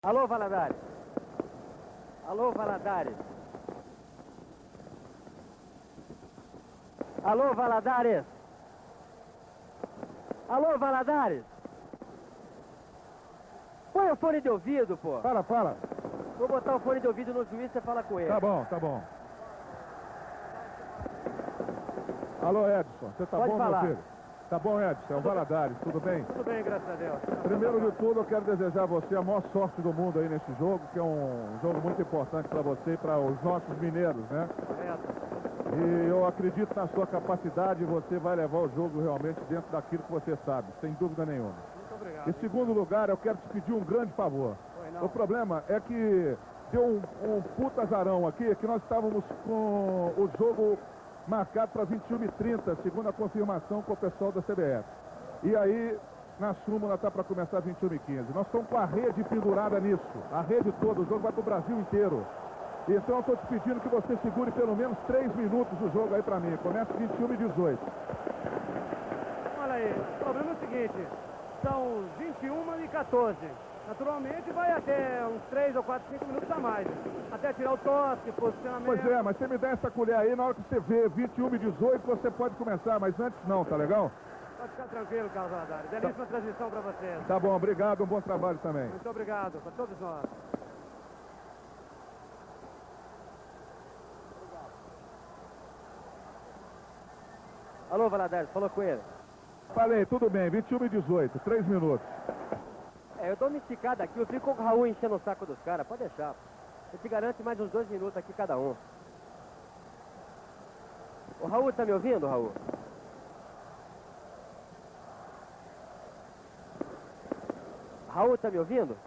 Alô, Valadares. Alô, Valadares. Alô, Valadares. Alô, Valadares. Põe o fone de ouvido, pô. Fala. Vou botar o fone de ouvido no juiz e você fala com ele. Tá bom. Alô, Edson, você tá Pode bom, falar. meu filho? Tá bom, Edson, é o Valadares, tudo bem? Tudo bem, graças a Deus. Primeiro de tudo, eu quero desejar a você a maior sorte do mundo aí nesse jogo, que é um jogo muito importante para você e para os nossos mineiros, né? Correto. E eu acredito na sua capacidade e você vai levar o jogo realmente dentro daquilo que você sabe, sem dúvida nenhuma. Muito obrigado. Em segundo lugar, eu quero te pedir um grande favor. Pois não. O problema é que deu um puta azarão aqui, que nós estávamos com o jogo marcado para 21h30, segundo a confirmação com o pessoal da CBF. E aí, na súmula está para começar 21h15. Nós estamos com a rede pendurada nisso. A rede toda, o jogo vai para o Brasil inteiro. Então eu estou te pedindo que você segure pelo menos 3 minutos o jogo aí para mim. Começa 21h18. Olha aí, o problema é o seguinte, são 21h14. Naturalmente vai até uns 3 ou 4, 5 minutos a mais. Até tirar o toque, posicionamento. Pois é, mas você me dá essa colher aí, na hora que você vê 21h18, você pode começar, mas antes não, tá legal? Pode ficar tranquilo, Carlos Valadares. Belíssima transmissão para vocês. Tá bom, obrigado, um bom trabalho também. Muito obrigado para todos nós. Alô, Valadares, falou com ele. Falei, tudo bem, 21h18, 3 minutos. Eu dou uma esticada aqui, eu fico com o Raul enchendo o saco dos caras, pode deixar. Eu te garanto mais uns 2 minutos aqui cada um. O Raul, tá me ouvindo, Raul? Raul, tá me ouvindo?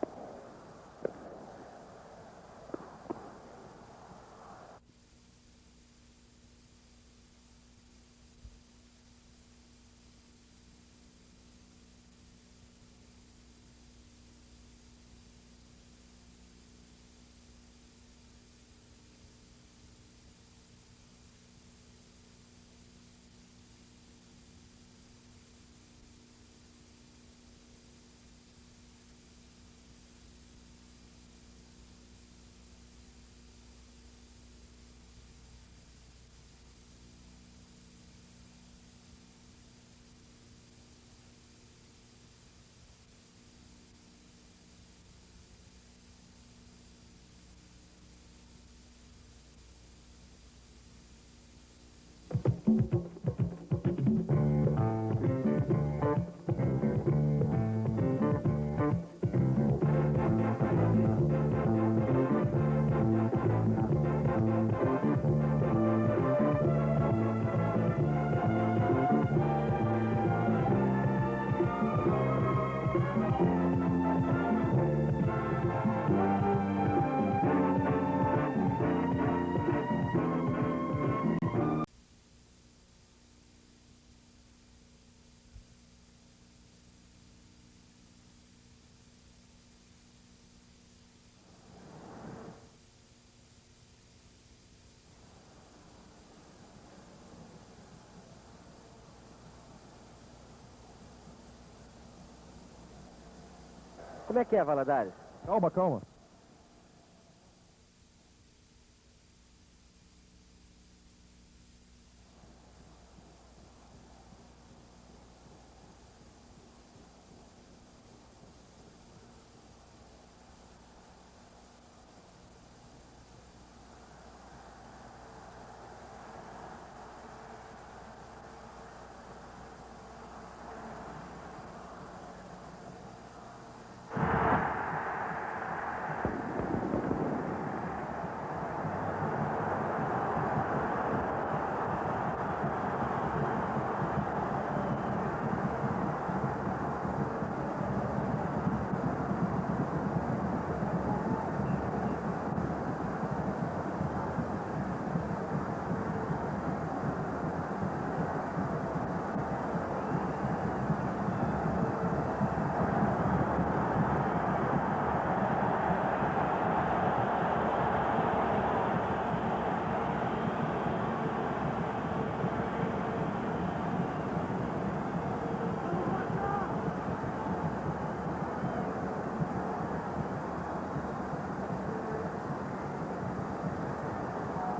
Como é que é, Valadares? Calma.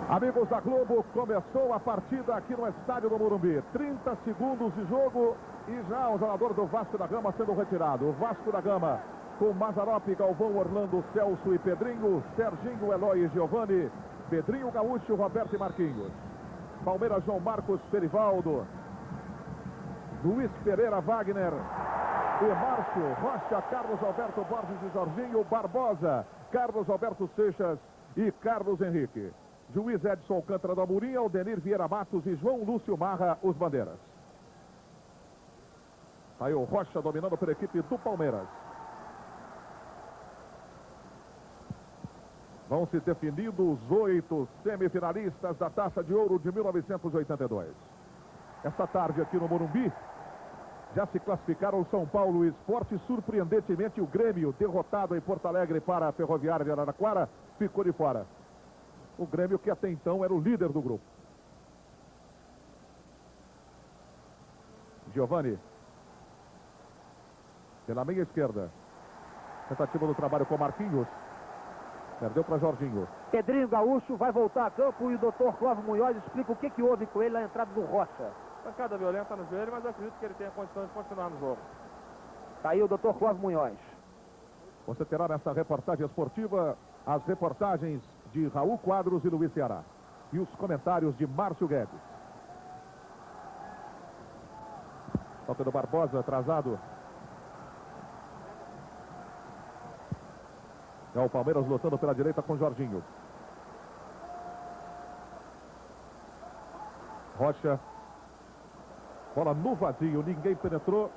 Amigos da Globo, começou a partida aqui no estádio do Morumbi. 30 segundos de jogo e já o jogador do Vasco da Gama sendo retirado. O Vasco da Gama com Mazzaropi, Galvão, Orlando, Celso e Pedrinho, Serginho, Eloy e Giovani, Pedrinho, Gaúcho, Roberto e Marquinhos. Palmeiras, João Marcos, Perivaldo, Luiz Pereira, Wagner e Márcio, Rocha, Carlos Alberto Borges e Jorginho, Barbosa, Carlos Alberto Seixas e Carlos Henrique. Juiz Edson Alcântara do Amorim, Aldenir Vieira Matos e João Lúcio Marra, os bandeiras. Aí o Rocha dominando pela equipe do Palmeiras. Vão se definindo os 8 semifinalistas da Taça de Ouro de 1982. Esta tarde aqui no Morumbi, já se classificaram o São Paulo e Sport. Surpreendentemente, o Grêmio, derrotado em Porto Alegre para a Ferroviária de Araraquara, ficou de fora. O Grêmio, que até então era o líder do grupo. Giovani. Pela meia esquerda. Tentativa do trabalho com Marquinhos. Perdeu para Jorginho. Pedrinho Gaúcho vai voltar a campo e o Dr. Clóvis Munhoz explica o que houve com ele na entrada do Rocha. Pancada violenta no joelho, mas eu acredito que ele tenha condições de continuar no jogo. Tá aí o Dr. Clóvis Munhoz. Você terá nessa reportagem esportiva as reportagens de Raul Quadros e Luiz Ceará. E os comentários de Márcio Guedes. Toque do Barbosa, atrasado. É o Palmeiras lutando pela direita com Jorginho. Rocha. Bola no vazio, ninguém penetrou.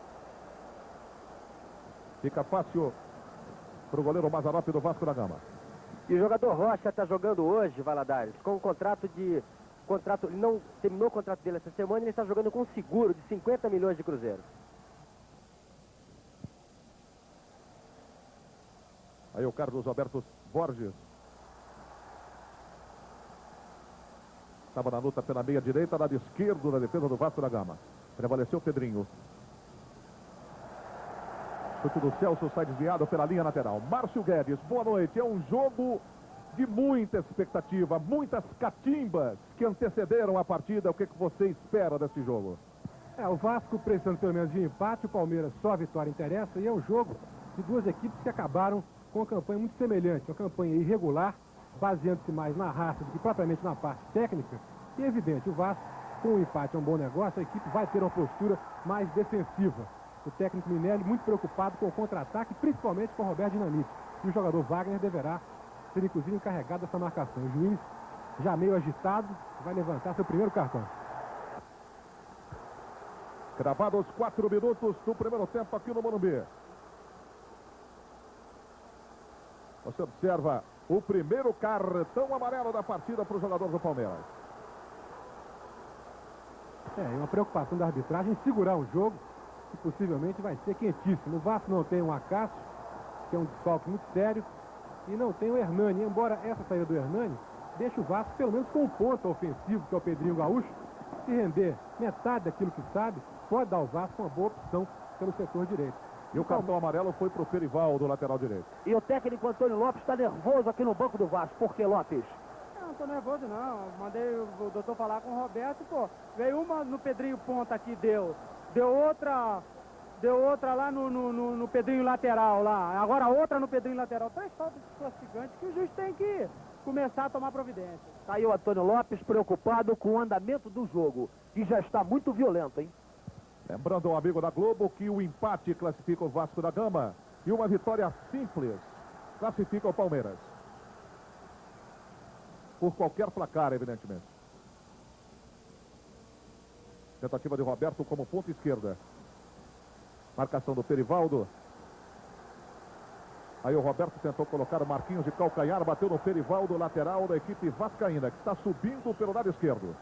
Fica fácil para o goleiro Mazzaropi do Vasco da Gama. E o jogador Rocha está jogando hoje, Valadares, com um contrato de... Ele não terminou o contrato dele essa semana, ele está jogando com um seguro de 50 milhões de cruzeiros. Aí o Carlos Alberto Borges. Estava na luta pela meia direita, lado esquerdo da defesa do Vasco da Gama. Prevaleceu Pedrinho. Chute do Celso, sai desviado pela linha lateral. Márcio Guedes, boa noite. É um jogo de muita expectativa, muitas catimbas que antecederam a partida. O que você espera desse jogo? O Vasco precisando pelo menos de empate, o Palmeiras só a vitória interessa. E é um jogo de duas equipes que acabaram com uma campanha muito semelhante, uma campanha irregular, baseando-se mais na raça do que propriamente na parte técnica. E é evidente, o Vasco, com o empate é um bom negócio, a equipe vai ter uma postura mais defensiva. O técnico Minelli muito preocupado com o contra-ataque, principalmente com o Roberto Dinamite. E o jogador Wagner deverá ser, inclusive, encarregado dessa marcação. O juiz, já meio agitado, vai levantar seu primeiro cartão. Gravados 4 minutos do primeiro tempo aqui no Morumbi. Você observa o primeiro cartão amarelo da partida para o jogador do Palmeiras. É uma preocupação da arbitragem em segurar um jogo que possivelmente vai ser quentíssimo. O Vasco não tem um Acácio, que é um desfalque muito sério, e não tem o Hernani, embora essa saída do Hernani deixe o Vasco pelo menos com um ponto ofensivo, que é o Pedrinho Gaúcho. Se render metade daquilo que sabe, pode dar ao Vasco uma boa opção pelo setor direito. E o cartão amarelo foi para o Perivaldo, lateral direito. E o técnico Antônio Lopes está nervoso aqui no banco do Vasco. Por que, Lopes? Não tô nervoso não, mandei o doutor falar com o Roberto, pô, veio uma no Pedrinho ponta aqui, deu outra lá no Pedrinho lateral lá, agora outra no Pedrinho lateral, 3 faltas classificantes que o juiz tem que começar a tomar providência. Tá aí o Antônio Lopes preocupado com o andamento do jogo, que já está muito violento, hein? Lembrando ao amigo da Globo que o empate classifica o Vasco da Gama e uma vitória simples classifica o Palmeiras. Por qualquer placar, evidentemente. Tentativa de Roberto como ponta esquerda. Marcação do Perivaldo. Aí o Roberto tentou colocar o Marquinhos de calcanhar, bateu no Perivaldo, lateral da equipe vascaína, que está subindo pelo lado esquerdo.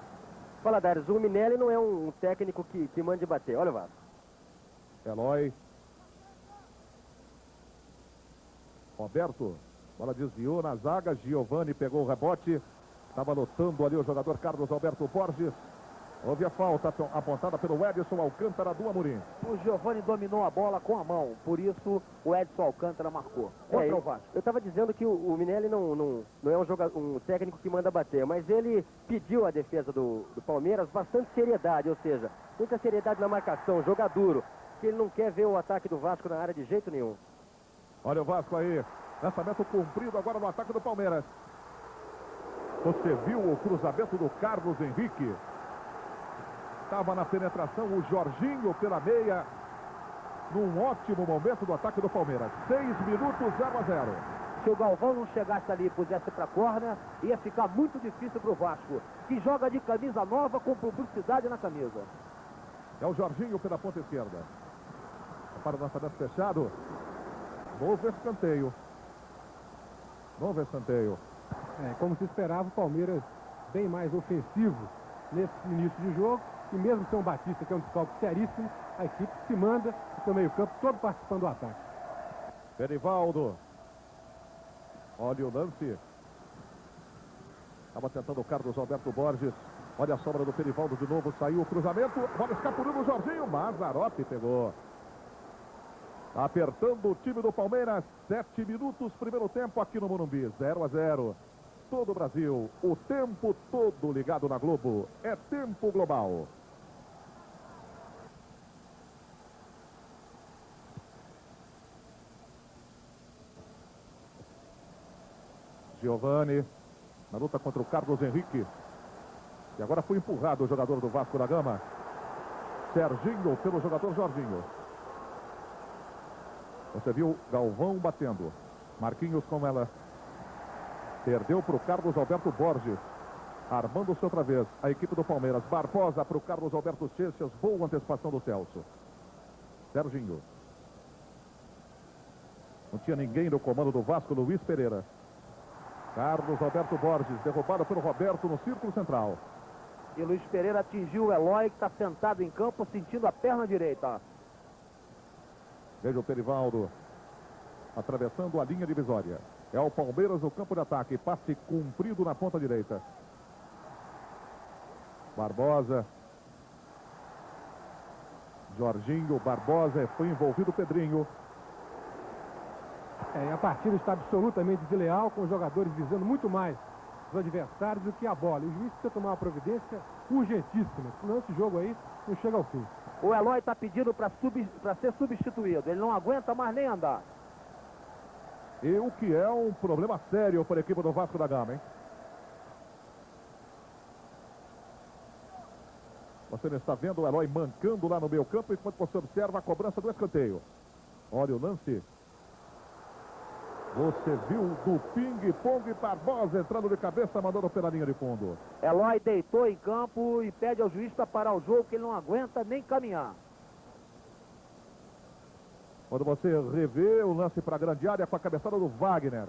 Valadares, o Minelli não é um técnico que mande bater. Olha o Vasco. Eloy. Roberto. Bola desviou na zaga. Giovani pegou o rebote. Estava lutando ali o jogador Carlos Alberto Borges. Houve a falta apontada pelo Edson Alcântara do Amorim. O Giovani dominou a bola com a mão, por isso o Edson Alcântara marcou. Contra o Vasco. Eu estava dizendo que o Minelli não é um técnico que manda bater, mas ele pediu à defesa do Palmeiras bastante seriedade, ou seja, muita seriedade na marcação, jogar duro, que ele não quer ver o ataque do Vasco na área de jeito nenhum. Olha o Vasco aí, lançamento cumprido agora no ataque do Palmeiras. Você viu o cruzamento do Carlos Henrique? Estava na penetração o Jorginho pela meia, num ótimo momento do ataque do Palmeiras. 6 minutos, 0-0. Se o Galvão não chegasse ali e pusesse para corner, ia ficar muito difícil para o Vasco, que joga de camisa nova com publicidade na camisa. É o Jorginho pela ponta esquerda. Para o lançamento fechado. Novo escanteio. Novo escanteio. Como se esperava, o Palmeiras bem mais ofensivo nesse início de jogo. E mesmo sem o Batista, que é um desfalque seríssimo, a equipe se manda no meio campo, todo participando do ataque. Perivaldo. Olha o lance. Estava tentando o Carlos Alberto Borges. Olha a sobra do Perivaldo de novo. Saiu o cruzamento. Bola escapulando o Jorginho. Mazzaropi pegou. Apertando o time do Palmeiras. 7 minutos, primeiro tempo aqui no Morumbi. 0-0. Todo o Brasil, o tempo todo ligado na Globo. É tempo global. Giovani na luta contra o Carlos Henrique. E agora foi empurrado o jogador do Vasco da Gama. Serginho pelo jogador Jorginho. Você viu Galvão batendo. Marquinhos com ela. Perdeu para o Carlos Alberto Borges. Armando-se outra vez a equipe do Palmeiras. Barbosa para o Carlos Alberto Seixas. Boa antecipação do Celso. Serginho. Não tinha ninguém no comando do Vasco. Luiz Pereira. Carlos Alberto Borges. Derrubado pelo Roberto no círculo central. E Luiz Pereira atingiu o Eloy, que está sentado em campo, sentindo a perna direita. Veja o Perivaldo. Atravessando a linha divisória. É o Palmeiras no campo de ataque. Passe cumprido na ponta direita. Barbosa. Jorginho, Barbosa. Foi envolvido o Pedrinho. A partida está absolutamente desleal, com os jogadores visando muito mais os adversários do que a bola. E o juiz precisa tomar uma providência urgentíssima, senão esse jogo aí não chega ao fim. O Eloy está pedindo para ser substituído. Ele não aguenta mais nem andar. E o que é um problema sério para a equipe do Vasco da Gama, hein? Você não está vendo o Eloy mancando lá no meio campo, enquanto você observa a cobrança do escanteio. Olha o lance. Você viu do ping-pong Barbosa entrando de cabeça, mandando pela linha de fundo. Eloy deitou em campo e pede ao juiz para parar o jogo, que ele não aguenta nem caminhar. Quando você revê o lance para a grande área com a cabeçada do Wagner.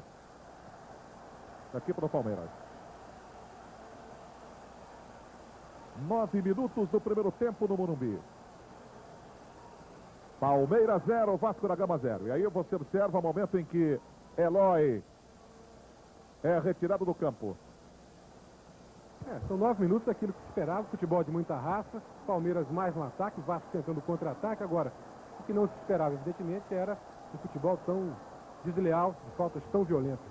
Aqui para o Palmeiras. 9 minutos do primeiro tempo no Morumbi. Palmeiras 0, Vasco da Gama 0. E aí você observa o momento em que Eloy é retirado do campo. São 9 minutos daquilo que se esperava, futebol de muita raça, Palmeiras mais no ataque, Vasco tentando contra-ataque. Agora, o que não se esperava, evidentemente, era um futebol tão desleal, de faltas tão violentas.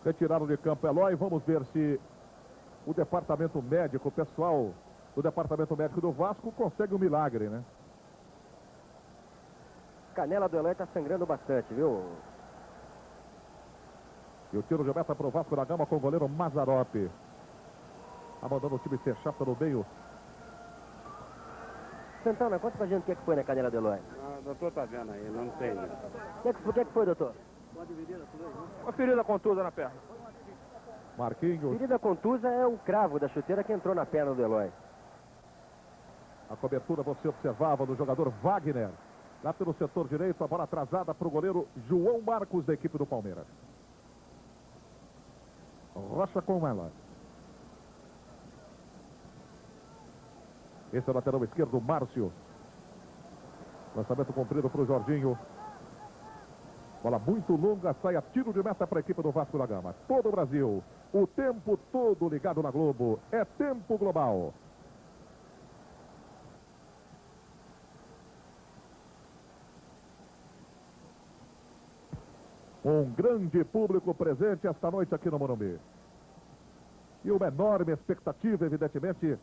Retirado de campo Eloy. Vamos ver se o departamento médico, o pessoal do departamento médico do Vasco consegue um milagre, né? Canela do Eloy está sangrando bastante, viu? E o tiro de meta para o Vasco da Gama com o goleiro Mazzaropi. Abandona o time fechado pelo meio. Santana, conta pra gente o que foi na canela do Eloy. O doutor tá vendo aí, não tem. O que foi, doutor? Uma ferida contusa na perna. Marquinhos. Ferida contusa é um cravo da chuteira que entrou na perna do Eloy. A cobertura você observava do jogador Wagner. Lá pelo setor direito, a bola atrasada para o goleiro João Marcos da equipe do Palmeiras. Rocha com ela. Esse é o lateral esquerdo, Márcio. Lançamento comprido para o Jorginho. Bola muito longa, sai a tiro de meta para a equipe do Vasco da Gama. Todo o Brasil, o tempo todo ligado na Globo. É tempo global. Um grande público presente esta noite aqui no Morumbi. E uma enorme expectativa, evidentemente,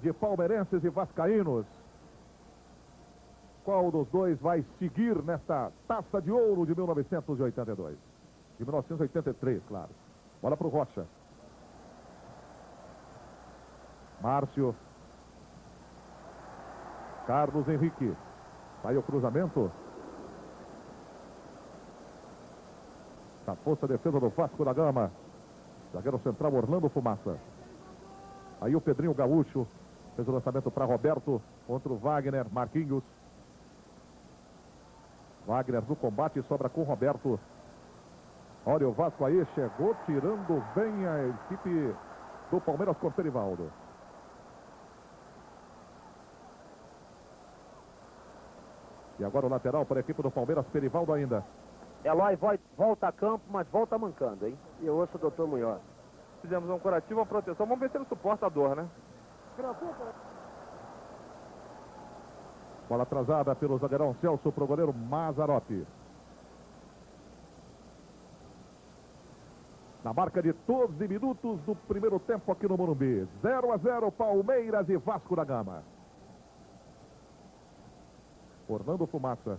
de palmeirenses e vascaínos. Qual dos dois vai seguir nesta Taça de Ouro de 1982? De 1983, claro. Bola para o Rocha. Márcio. Carlos Henrique. Sai o cruzamento. A força defesa do Vasco da Gama. Zagueiro central Orlando Fumaça. Aí o Pedrinho Gaúcho. Fez o lançamento para Roberto. Contra o Wagner. Marquinhos. Wagner no combate, sobra com Roberto. Olha o Vasco aí, chegou tirando bem a equipe do Palmeiras com Perivaldo. E agora o lateral para a equipe do Palmeiras, Perivaldo ainda. Eloy volta a campo, mas volta mancando, hein? E eu ouço o doutor Munhoz. Fizemos um curativo, uma proteção. Vamos ver se ele suporta a dor, né? Bola atrasada pelo zagueirão Celso para o goleiro Mazzaropi. Na marca de 12 minutos do primeiro tempo aqui no Morumbi. 0-0 Palmeiras e Vasco da Gama. Orlando Fumaça.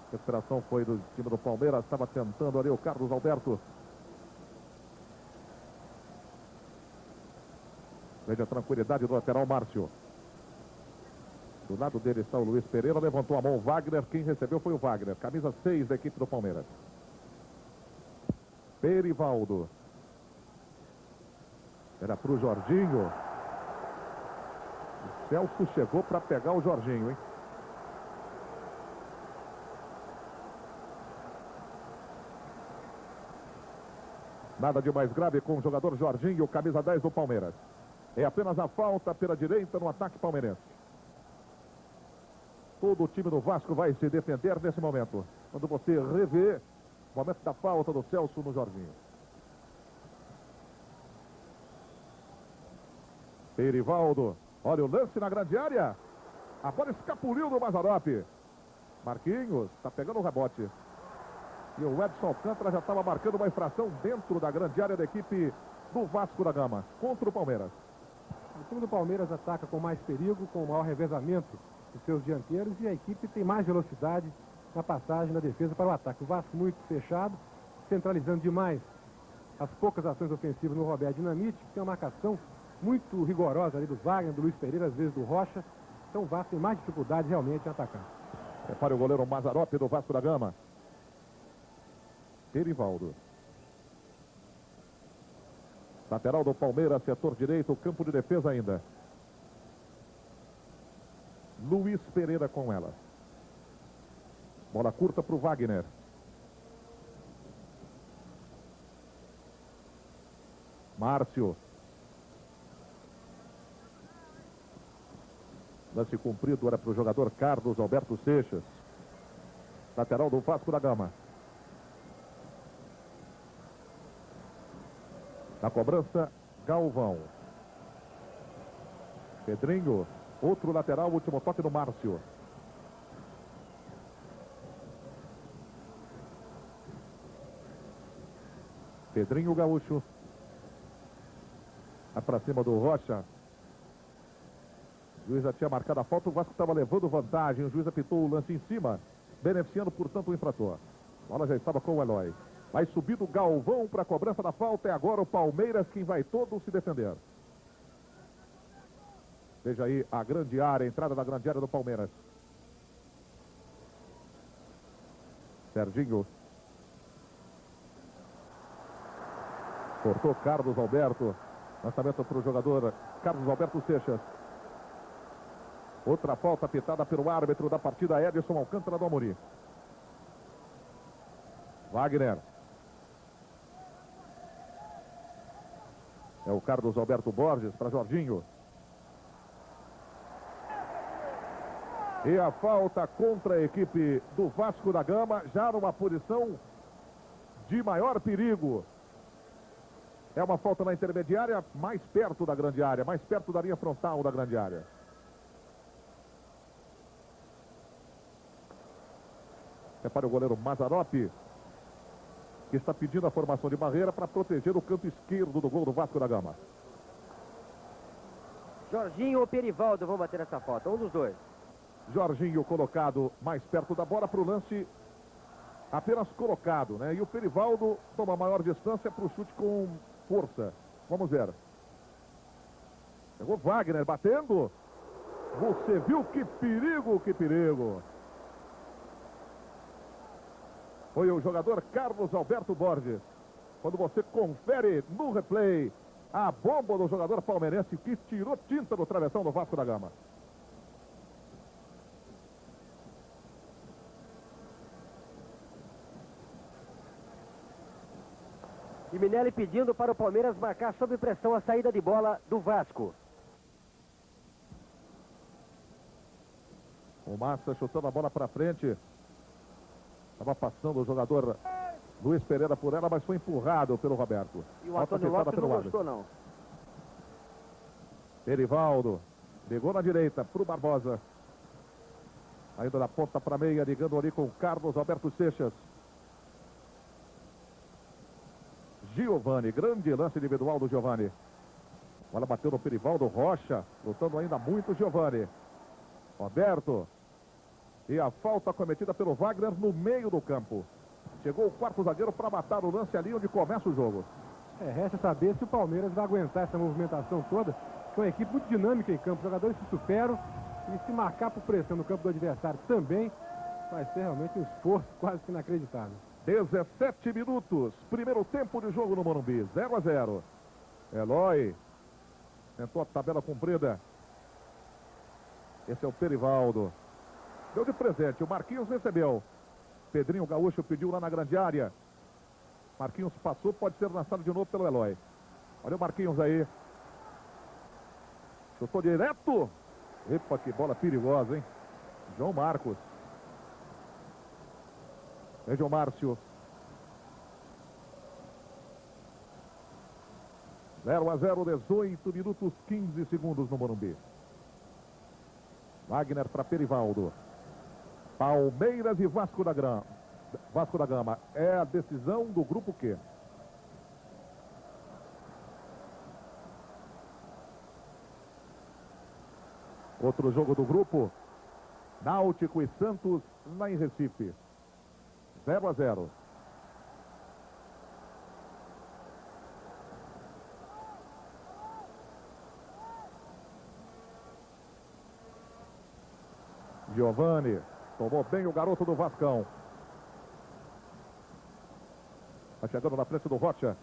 A recuperação foi do time do Palmeiras. Estava tentando ali o Carlos Alberto. Veja a tranquilidade do lateral Márcio. Do lado dele está o Luiz Pereira. Levantou a mão o Wagner. Quem recebeu foi o Wagner. Camisa 6 da equipe do Palmeiras. Perivaldo. Era para o Jorginho. O Celso chegou para pegar o Jorginho, hein? Nada de mais grave com o jogador Jorginho, camisa 10 do Palmeiras. É apenas a falta pela direita no ataque palmeirense. Todo o time do Vasco vai se defender nesse momento. Quando você revê o momento da falta do Celso no Jorginho. Perivaldo. Olha o lance na grande área. A bola escapuliu do Mazzaropi. Marquinhos está pegando o rebote. E o Edson Alcântara já estava marcando uma infração dentro da grande área da equipe do Vasco da Gama. Contra o Palmeiras. O time do Palmeiras ataca com mais perigo, com maior revezamento dos seus dianteiros, e a equipe tem mais velocidade na passagem, na defesa para o ataque. O Vasco muito fechado, centralizando demais as poucas ações ofensivas no Roberto Dinamite, que tem uma marcação muito rigorosa ali do Wagner, do Luiz Pereira, às vezes do Rocha. Então o Vasco tem mais dificuldade realmente em atacar. Repare o goleiro Mazzaropi do Vasco da Gama. Perivaldo. Lateral do Palmeiras, setor direito, campo de defesa ainda. Luiz Pereira com ela. Bola curta para o Wagner. Márcio. Lance cumprido era para o jogador Carlos Alberto Seixas. Lateral do Vasco da Gama. Na cobrança, Galvão. Pedrinho, outro lateral, último toque do Márcio. Pedrinho Gaúcho. Vai para cima do Rocha. O juiz já tinha marcado a falta, o Vasco estava levando vantagem. O juiz apitou o lance em cima, beneficiando, portanto, o infrator. A bola já estava com o Eloy. Vai subindo o Galvão para a cobrança da falta. É agora o Palmeiras quem vai todo se defender. Veja aí a grande área, a entrada da grande área do Palmeiras. Serginho. Cortou Carlos Alberto. Lançamento para o jogador Carlos Alberto Seixas. Outra falta apitada pelo árbitro da partida, Edson Alcântara do Amorim. Wagner. É o Carlos Alberto Borges para Jorginho. E a falta contra a equipe do Vasco da Gama, já numa posição de maior perigo. É uma falta na intermediária, mais perto da grande área, mais perto da linha frontal da grande área. Repare o goleiro Mazzaropi, que está pedindo a formação de barreira para proteger o canto esquerdo do gol do Vasco da Gama. Jorginho ou Perivaldo vão bater essa falta, um dos dois. Jorginho colocado mais perto da bola para o lance apenas colocado, né? E o Perivaldo toma maior distância para o chute com força. Vamos ver. Pegou Wagner batendo. Você viu que perigo, que perigo. Foi o jogador Carlos Alberto Borges. Quando você confere no replay a bomba do jogador palmeirense que tirou tinta do travessão do Vasco da Gama. E Minelli pedindo para o Palmeiras marcar sob pressão a saída de bola do Vasco. O Massa chutando a bola para frente. Estava passando o jogador Luiz Pereira por ela, mas foi empurrado pelo Roberto. E o Antônio Lopes não gostou, não. Perivaldo ligou na direita para o Barbosa. Ainda da ponta para meia, ligando ali com o Carlos Alberto Seixas. Giovani, grande lance individual do Giovani. Bola bateu no Perivaldo, Rocha, lutando ainda muito Giovani. Roberto. E a falta cometida pelo Wagner no meio do campo. Chegou o quarto zagueiro para matar o lance ali onde começa o jogo. Resta saber se o Palmeiras vai aguentar essa movimentação toda. É uma equipe muito dinâmica em campo. Os jogadores se superam e se marcar por pressão no campo do adversário também vai ser realmente um esforço quase que inacreditável. 17 minutos, primeiro tempo de jogo no Morumbi, 0-0. Eloy tentou a tabela comprida. Esse é o Perivaldo. Deu de presente, o Marquinhos recebeu. Pedrinho Gaúcho pediu lá na grande área. Marquinhos passou, pode ser lançado de novo pelo Eloy. Olha o Marquinhos aí. Chutou direto. Epa, que bola perigosa, hein? João Marcos. Veja Márcio. 0-0, 18 minutos, 15 segundos no Morumbi. Wagner para Perivaldo. Palmeiras e Vasco da Gama. É a decisão do grupo Q. Outro jogo do grupo. Náutico e Santos lá em Recife. 0-0. Giovani tomou bem o garoto do Vascão. Está chegando na frente do Rocha.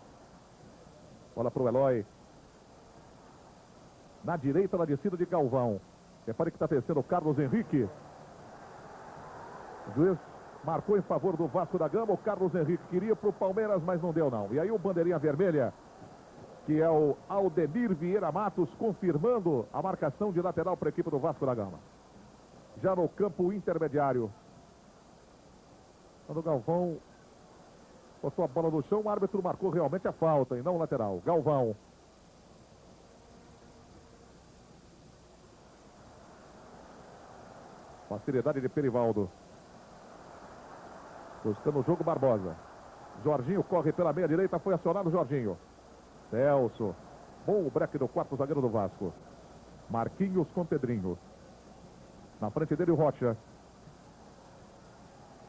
Bola para o Eloy. Na direita, na descida de Galvão. Repare que está descendo o Carlos Henrique. O juiz marcou em favor do Vasco da Gama. O Carlos Henrique queria para o Palmeiras, mas não deu não. E aí o bandeirinha vermelha, que é o Aldemir Vieira Matos, confirmando a marcação de lateral para a equipe do Vasco da Gama. Já no campo intermediário. Quando o Galvão postou a bola no chão, o árbitro marcou realmente a falta e não o lateral. Galvão. Facilidade de Perivaldo. Buscando o jogo Barbosa. Jorginho corre pela meia direita, foi acionado Jorginho. Celso. Bom o break do quarto zagueiro do Vasco. Marquinhos com Pedrinho. Na frente dele o Rocha.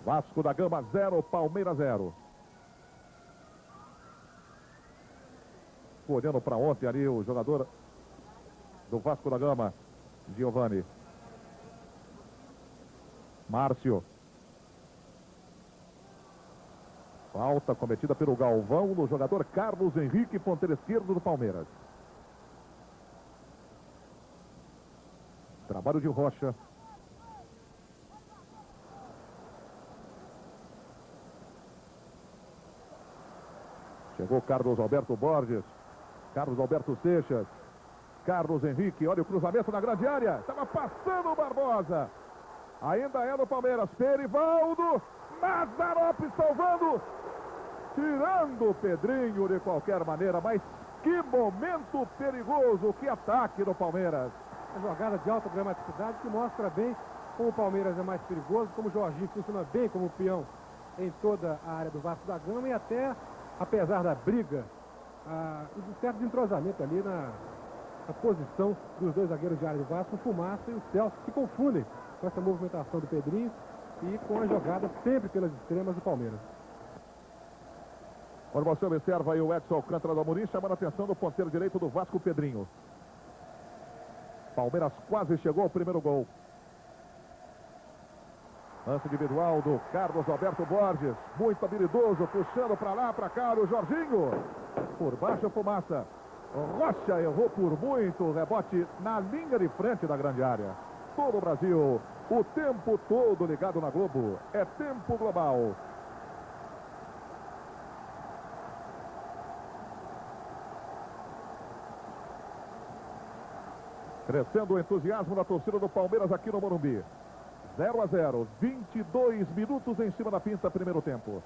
Vasco da Gama 0, Palmeiras 0. Olhando para ontem ali o jogador do Vasco da Gama, Giovani. Márcio. Falta cometida pelo Galvão no jogador Carlos Henrique, ponteiro esquerdo do Palmeiras. Trabalho de Rocha. Chegou Carlos Alberto Borges. Carlos Alberto Seixas. Carlos Henrique, olha o cruzamento na grande área. Estava passando o Barbosa. Ainda é no Palmeiras. Perivaldo. Mazzaropi salvando. Tirando o Pedrinho de qualquer maneira. Mas que momento perigoso. Que ataque do Palmeiras. Uma jogada de alta dramaticidade que mostra bem como o Palmeiras é mais perigoso, como o Jorginho funciona bem como peão em toda a área do Vasco da Gama e até, apesar da briga, um certo entrosamento ali na posição dos dois zagueiros de área do Vasco, o Fumaça e o Celso, se confundem com essa movimentação do Pedrinho e com a jogada sempre pelas extremas do Palmeiras. Quando você observa aí o Edson Alcântara do Amorim, chamando a atenção do ponteiro direito do Vasco, Pedrinho. Palmeiras quase chegou ao primeiro gol. Lance individual do Carlos Alberto Borges. Muito habilidoso, puxando para lá, para cá, o Jorginho. Por baixo, Fumaça. Rocha errou por muito. Rebote na linha de frente da grande área. Todo o Brasil, o tempo todo ligado na Globo. É tempo global. Crescendo o entusiasmo da torcida do Palmeiras aqui no Morumbi. 0-0, 22 minutos em cima da pinça, primeiro tempo.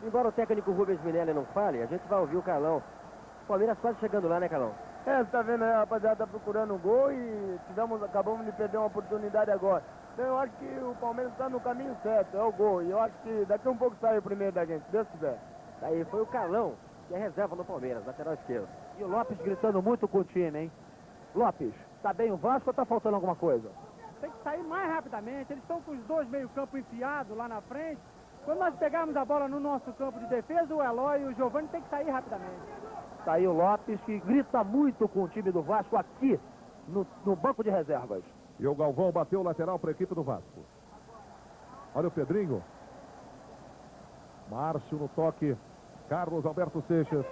Embora o técnico Rubens Minelli não fale, a gente vai ouvir o Carlão. O Palmeiras quase chegando lá, né, Carlão? Você tá vendo aí, a rapaziada tá procurando um gol e acabamos de perder uma oportunidade agora. Então eu acho que o Palmeiras está no caminho certo, é o gol. E eu acho que daqui a um pouco sai o primeiro da gente, se Deus quiser. Aí foi o Carlão, que é reserva no Palmeiras, lateral esquerdo. E o Lopes gritando muito com o time, hein? Lopes, tá bem o Vasco ou tá faltando alguma coisa? Tem que sair mais rapidamente. Eles estão com os dois meio-campo enfiados lá na frente. Quando nós pegarmos a bola no nosso campo de defesa, o Eloy e o Giovani tem que sair rapidamente. Tá aí o Lopes, que grita muito com o time do Vasco aqui no banco de reservas. E o Galvão bateu o lateral para a equipe do Vasco. Olha o Pedrinho. Márcio no toque. Carlos Alberto Seixas.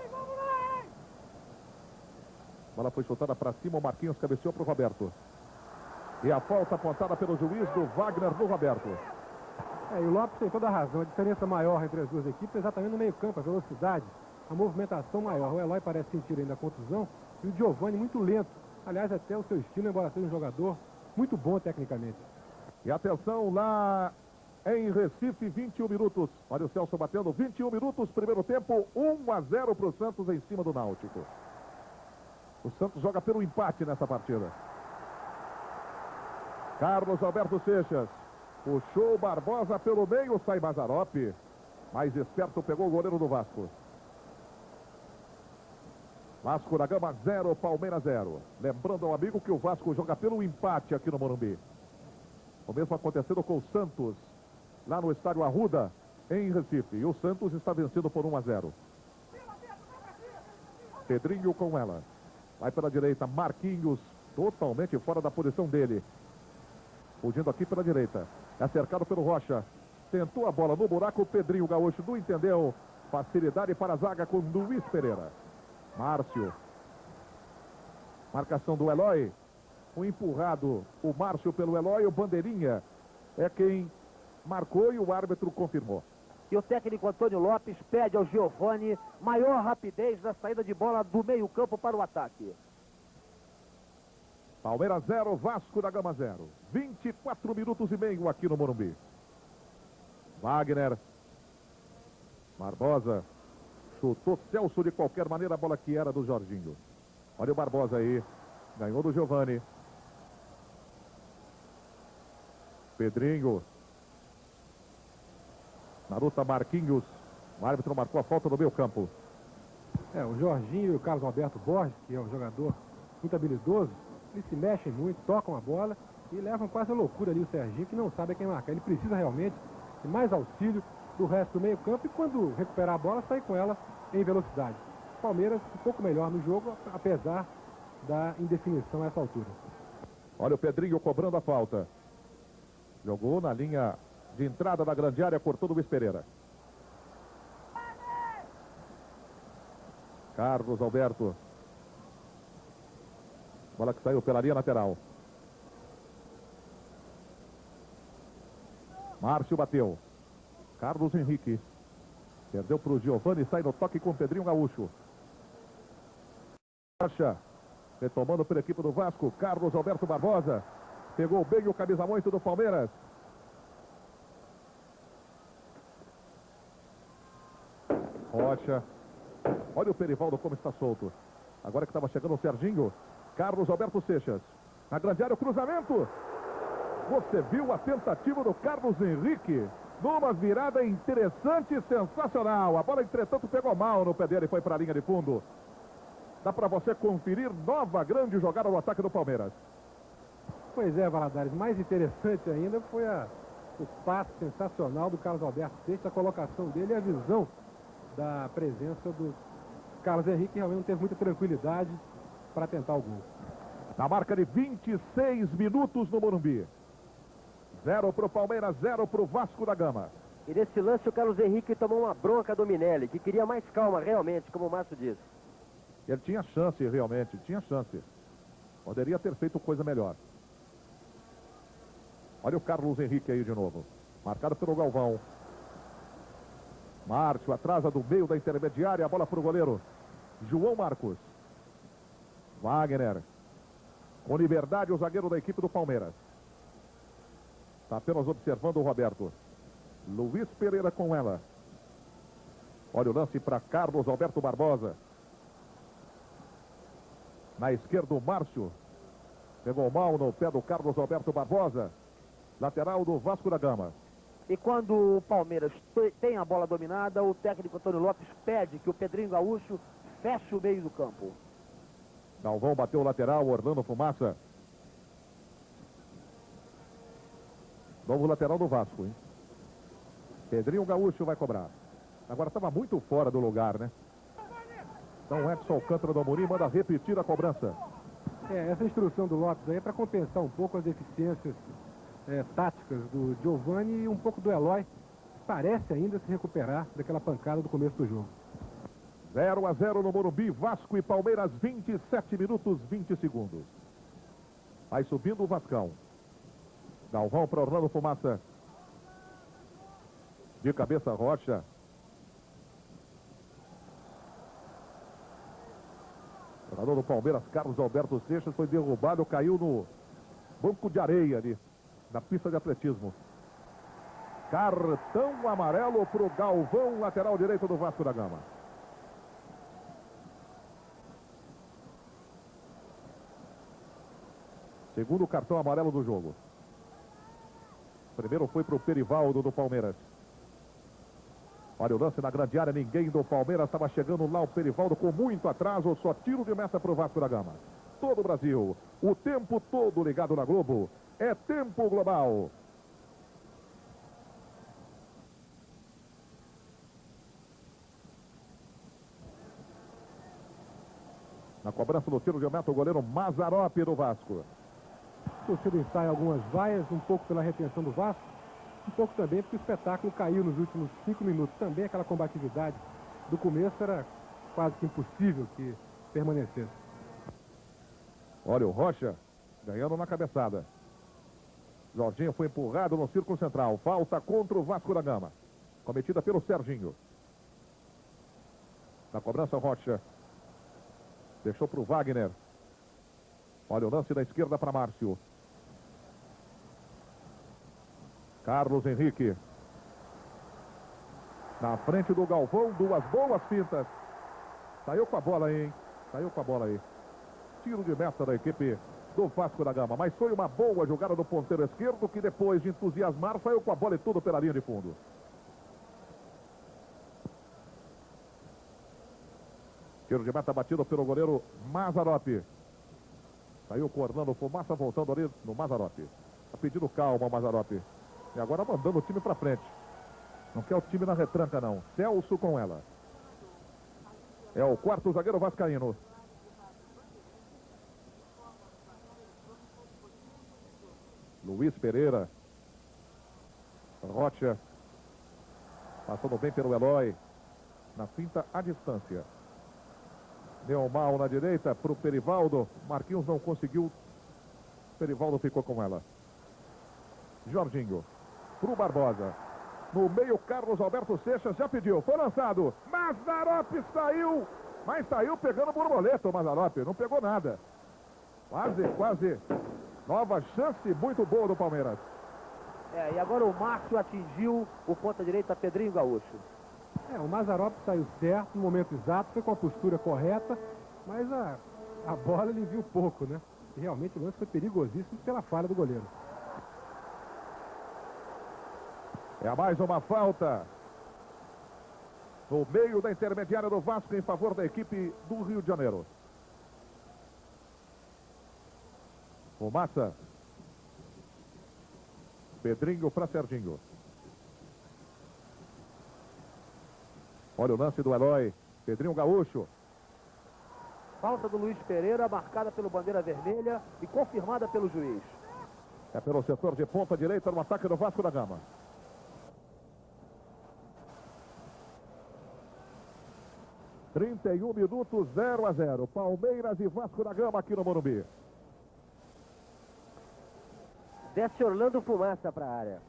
A bola foi chutada para cima, o Marquinhos cabeceou para o Roberto. E a falta apontada pelo juiz do Wagner no Roberto. E o Lopes tem toda a razão. A diferença maior entre as duas equipes é exatamente no meio campo, a velocidade, a movimentação maior. O Eloy parece sentir ainda a contusão e o Giovani muito lento. Aliás, até o seu estilo, embora seja um jogador muito bom tecnicamente. E atenção lá em Recife, 21 minutos. Olha o Celso batendo, 21 minutos, primeiro tempo, 1-0 para o Santos em cima do Náutico. O Santos joga pelo empate nessa partida. Carlos Alberto Seixas. Puxou Barbosa pelo meio, sai Mazzaropi. Mais esperto, pegou o goleiro do Vasco. Vasco da Gama 0, Palmeiras 0. Lembrando ao amigo que o Vasco joga pelo empate aqui no Morumbi. O mesmo acontecendo com o Santos, lá no estádio Arruda, em Recife. E o Santos está vencendo por 1-0. Pedrinho com ela. Vai pela direita, Marquinhos, totalmente fora da posição dele. Fugindo aqui pela direita. É cercado pelo Rocha. Tentou a bola no buraco, o Pedrinho Gaúcho não entendeu. Facilidade para a zaga com Luiz Pereira. Márcio. Marcação do Eloy. O empurrado, o Márcio pelo Eloy, o Bandeirinha é quem marcou e o árbitro confirmou. E o técnico Antônio Lopes pede ao Giovani maior rapidez na saída de bola do meio-campo para o ataque. Palmeiras 0, Vasco da Gama 0. 24 minutos e meio aqui no Morumbi. Wagner. Barbosa. Chutou Celso de qualquer maneira, a bola que era do Jorginho. Olha o Barbosa aí. Ganhou do Giovani. Pedrinho. Na luta, Marquinhos. O árbitro marcou a falta no meio campo. O Jorginho e o Carlos Alberto Borges, que é um jogador muito habilidoso, eles se mexem muito, tocam a bola e levam quase a loucura ali o Serginho, que não sabe quem marcar. Ele precisa realmente de mais auxílio do resto do meio campo e quando recuperar a bola, sair com ela em velocidade. Palmeiras um pouco melhor no jogo, apesar da indefinição a essa altura. Olha o Pedrinho cobrando a falta. Jogou na linha de entrada da grande área, cortou do Luiz Pereira. Carlos Alberto. Bola que saiu pela linha lateral. Márcio bateu. Carlos Henrique. Perdeu para o Giovani, sai no toque com o Pedrinho Gaúcho. Rocha. Retomando pela equipe do Vasco, Carlos Alberto Barbosa. Pegou bem o camisa 8 do Palmeiras. Rocha. Olha o Perivaldo como está solto. Agora que estava chegando o Serginho. Carlos Alberto Seixas. Na grande área, o cruzamento. Você viu a tentativa do Carlos Henrique. Numa virada interessante e sensacional. A bola, entretanto, pegou mal no pé dele e foi para a linha de fundo. Dá para você conferir nova grande jogada no ataque do Palmeiras. Pois é, Valadares. Mais interessante ainda foi o passe sensacional do Carlos Alberto Seixas, a colocação dele e a visão da presença do Carlos Henrique, que realmente não teve muita tranquilidade para tentar o gol. Na marca de 26 minutos no Morumbi. 0 para o Palmeiras, 0 para o Vasco da Gama. E nesse lance o Carlos Henrique tomou uma bronca do Minelli, que queria mais calma realmente, como o Márcio disse. Ele tinha chance realmente, tinha chance. Poderia ter feito coisa melhor. Olha o Carlos Henrique aí de novo. Marcado pelo Galvão. Márcio atrasa do meio da intermediária. A bola para o goleiro João Marcos. Wagner. Com liberdade o zagueiro da equipe do Palmeiras. Está apenas observando o Roberto. Luiz Pereira com ela. Olha o lance para Carlos Alberto Barbosa. Na esquerda o Márcio. Pegou mal no pé do Carlos Alberto Barbosa. Lateral do Vasco da Gama. E quando o Palmeiras tem a bola dominada, o técnico Antônio Lopes pede que o Pedrinho Gaúcho feche o meio do campo. Galvão bateu o lateral, Orlando Fumaça. Novo lateral do Vasco, hein? Pedrinho Gaúcho vai cobrar. Agora estava muito fora do lugar, né? Então Edson Alcântara do Amorim manda repetir a cobrança. Essa instrução do Lopes aí é para compensar um pouco as deficiências táticas do Giovani e um pouco do Eloy. Parece ainda se recuperar daquela pancada do começo do jogo. 0-0 no Morumbi, Vasco e Palmeiras, 27 minutos, 20 segundos. Vai subindo o Vascão. Galvão para Orlando Fumaça. De cabeça, Rocha. O jogador do Palmeiras, Carlos Alberto Seixas, foi derrubado, caiu no banco de areia ali, na pista de atletismo. Cartão amarelo para o Galvão, lateral direito do Vasco da Gama. Segundo cartão amarelo do jogo. Primeiro foi para o Perivaldo do Palmeiras. Olha o lance na grande área, ninguém do Palmeiras estava chegando lá, o Perivaldo com muito atraso, só tiro de meta para o Vasco da Gama. Todo o Brasil, o tempo todo ligado na Globo, é tempo global. Na cobrança do tiro de meta, o goleiro Mazzaropi do Vasco. O torcedor ensaia algumas vaias, um pouco pela retenção do Vasco, um pouco também porque o espetáculo caiu nos últimos 5 minutos. Também aquela combatividade do começo era quase que impossível que permanecesse. Olha o Rocha ganhando na cabeçada. Jorginho foi empurrado no círculo central. Falta contra o Vasco da Gama. Cometida pelo Serginho. Na cobrança, Rocha. Deixou para o Wagner. Olha o lance da esquerda para Márcio. Carlos Henrique. Na frente do Galvão, duas boas fintas. Saiu com a bola aí, hein? Saiu com a bola aí. Tiro de meta da equipe do Vasco da Gama. Mas foi uma boa jogada do ponteiro esquerdo, que depois de entusiasmar, saiu com a bola e tudo pela linha de fundo. Tiro de meta batido pelo goleiro Mazzaropi. Saiu com o Orlando Fumaça, voltando ali no Mazzaropi. Tá pedindo calma o Mazzaropi. E agora mandando o time para frente. Não quer o time na retranca, não. Celso com ela. É o quarto zagueiro vascaíno. Luiz Pereira. Rocha. Passando bem pelo Eloy. Na finta à distância. Deu mal na direita para o Perivaldo. Marquinhos não conseguiu. Perivaldo ficou com ela. Jorginho. Para o Barbosa. No meio, Carlos Alberto Seixas já pediu. Foi lançado. Mazzaropi saiu. Mas saiu pegando borboleta o Mazzaropi. Não pegou nada. Quase, quase. Nova chance muito boa do Palmeiras. E agora o Márcio atingiu o ponta direita Pedrinho Gaúcho. O Mazzaropi saiu certo no momento exato, foi com a postura correta, mas a bola ele viu pouco, né? E realmente o lance foi perigosíssimo pela falha do goleiro. É mais uma falta no meio da intermediária do Vasco em favor da equipe do Rio de Janeiro. O Massa. Pedrinho para Serginho. Olha o lance do Eloy. Pedrinho Gaúcho. Falta do Luiz Pereira, marcada pelo bandeira vermelha e confirmada pelo juiz. É pelo setor de ponta direita no ataque do Vasco da Gama. (31 minutos, 0-0. Palmeiras e Vasco da Gama aqui no Morumbi. Desce Orlando Fumaça para a área.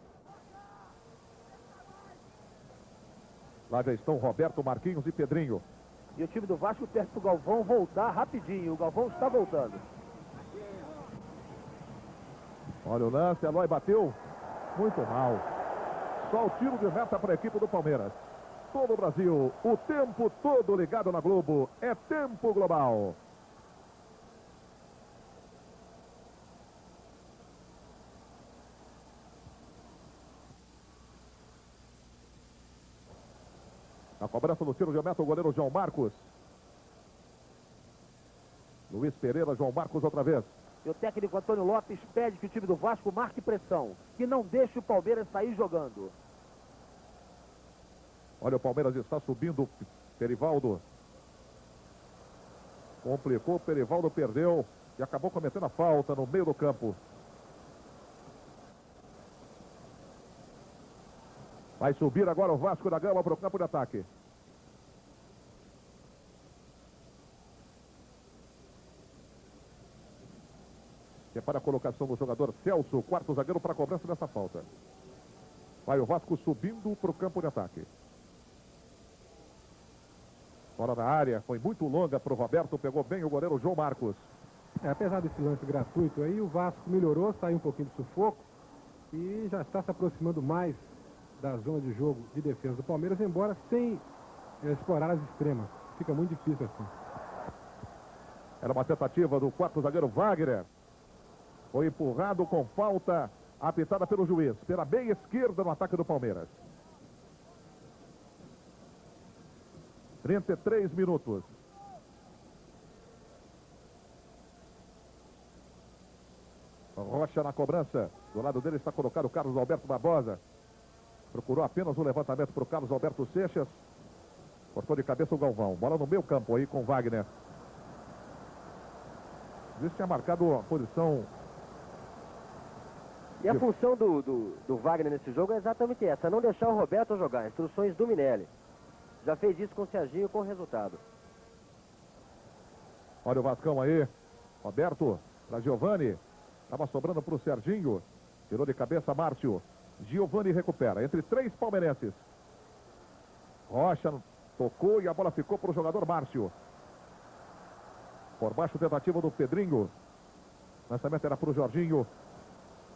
Lá já estão Roberto, Marquinhos e Pedrinho. E o time do Vasco pede para o Galvão voltar rapidinho. O Galvão está voltando. Olha o lance, Eloy bateu muito mal. Só o tiro de meta para a equipe do Palmeiras. Todo o Brasil, o tempo todo ligado na Globo. É tempo global. A cobrança do tiro de meta, o goleiro João Marcos. Luiz Pereira, João Marcos outra vez. E o técnico Antônio Lopes pede que o time do Vasco marque pressão, que não deixe o Palmeiras sair jogando. Olha, o Palmeiras está subindo. Perivaldo. Complicou, Perivaldo perdeu e acabou cometendo a falta no meio do campo. Vai subir agora o Vasco da Gama para o campo de ataque. Que é para a colocação do jogador Celso, quarto zagueiro para a cobrança dessa falta. Vai o Vasco subindo para o campo de ataque. Fora da área, foi muito longa para o Roberto, pegou bem o goleiro João Marcos. Apesar desse lance gratuito aí, o Vasco melhorou, saiu um pouquinho do sufoco e já está se aproximando mais da zona de jogo de defesa do Palmeiras, embora sem explorar as extremas. Fica muito difícil assim. Era uma tentativa do quarto zagueiro Wagner. Foi empurrado com falta apitada pelo juiz, pela meia esquerda no ataque do Palmeiras. 33 minutos. Rocha na cobrança. Do lado dele está colocado o Carlos Alberto Barbosa. Procurou apenas o levantamento para o Carlos Alberto Seixas. Cortou de cabeça o Galvão. Bola no meio campo aí com Wagner. Isso tinha marcado a posição. E a função do Wagner nesse jogo é exatamente essa, não deixar o Roberto jogar. Instruções do Minelli. Já fez isso com o Serginho com resultado. Olha o Vascão aí. Roberto para Giovani. Estava sobrando para o Serginho. Tirou de cabeça Márcio. Giovani recupera. Entre três palmeirenses. Rocha tocou e a bola ficou para o jogador Márcio. Por baixo, tentativa do Pedrinho. Lançamento era para o Jorginho.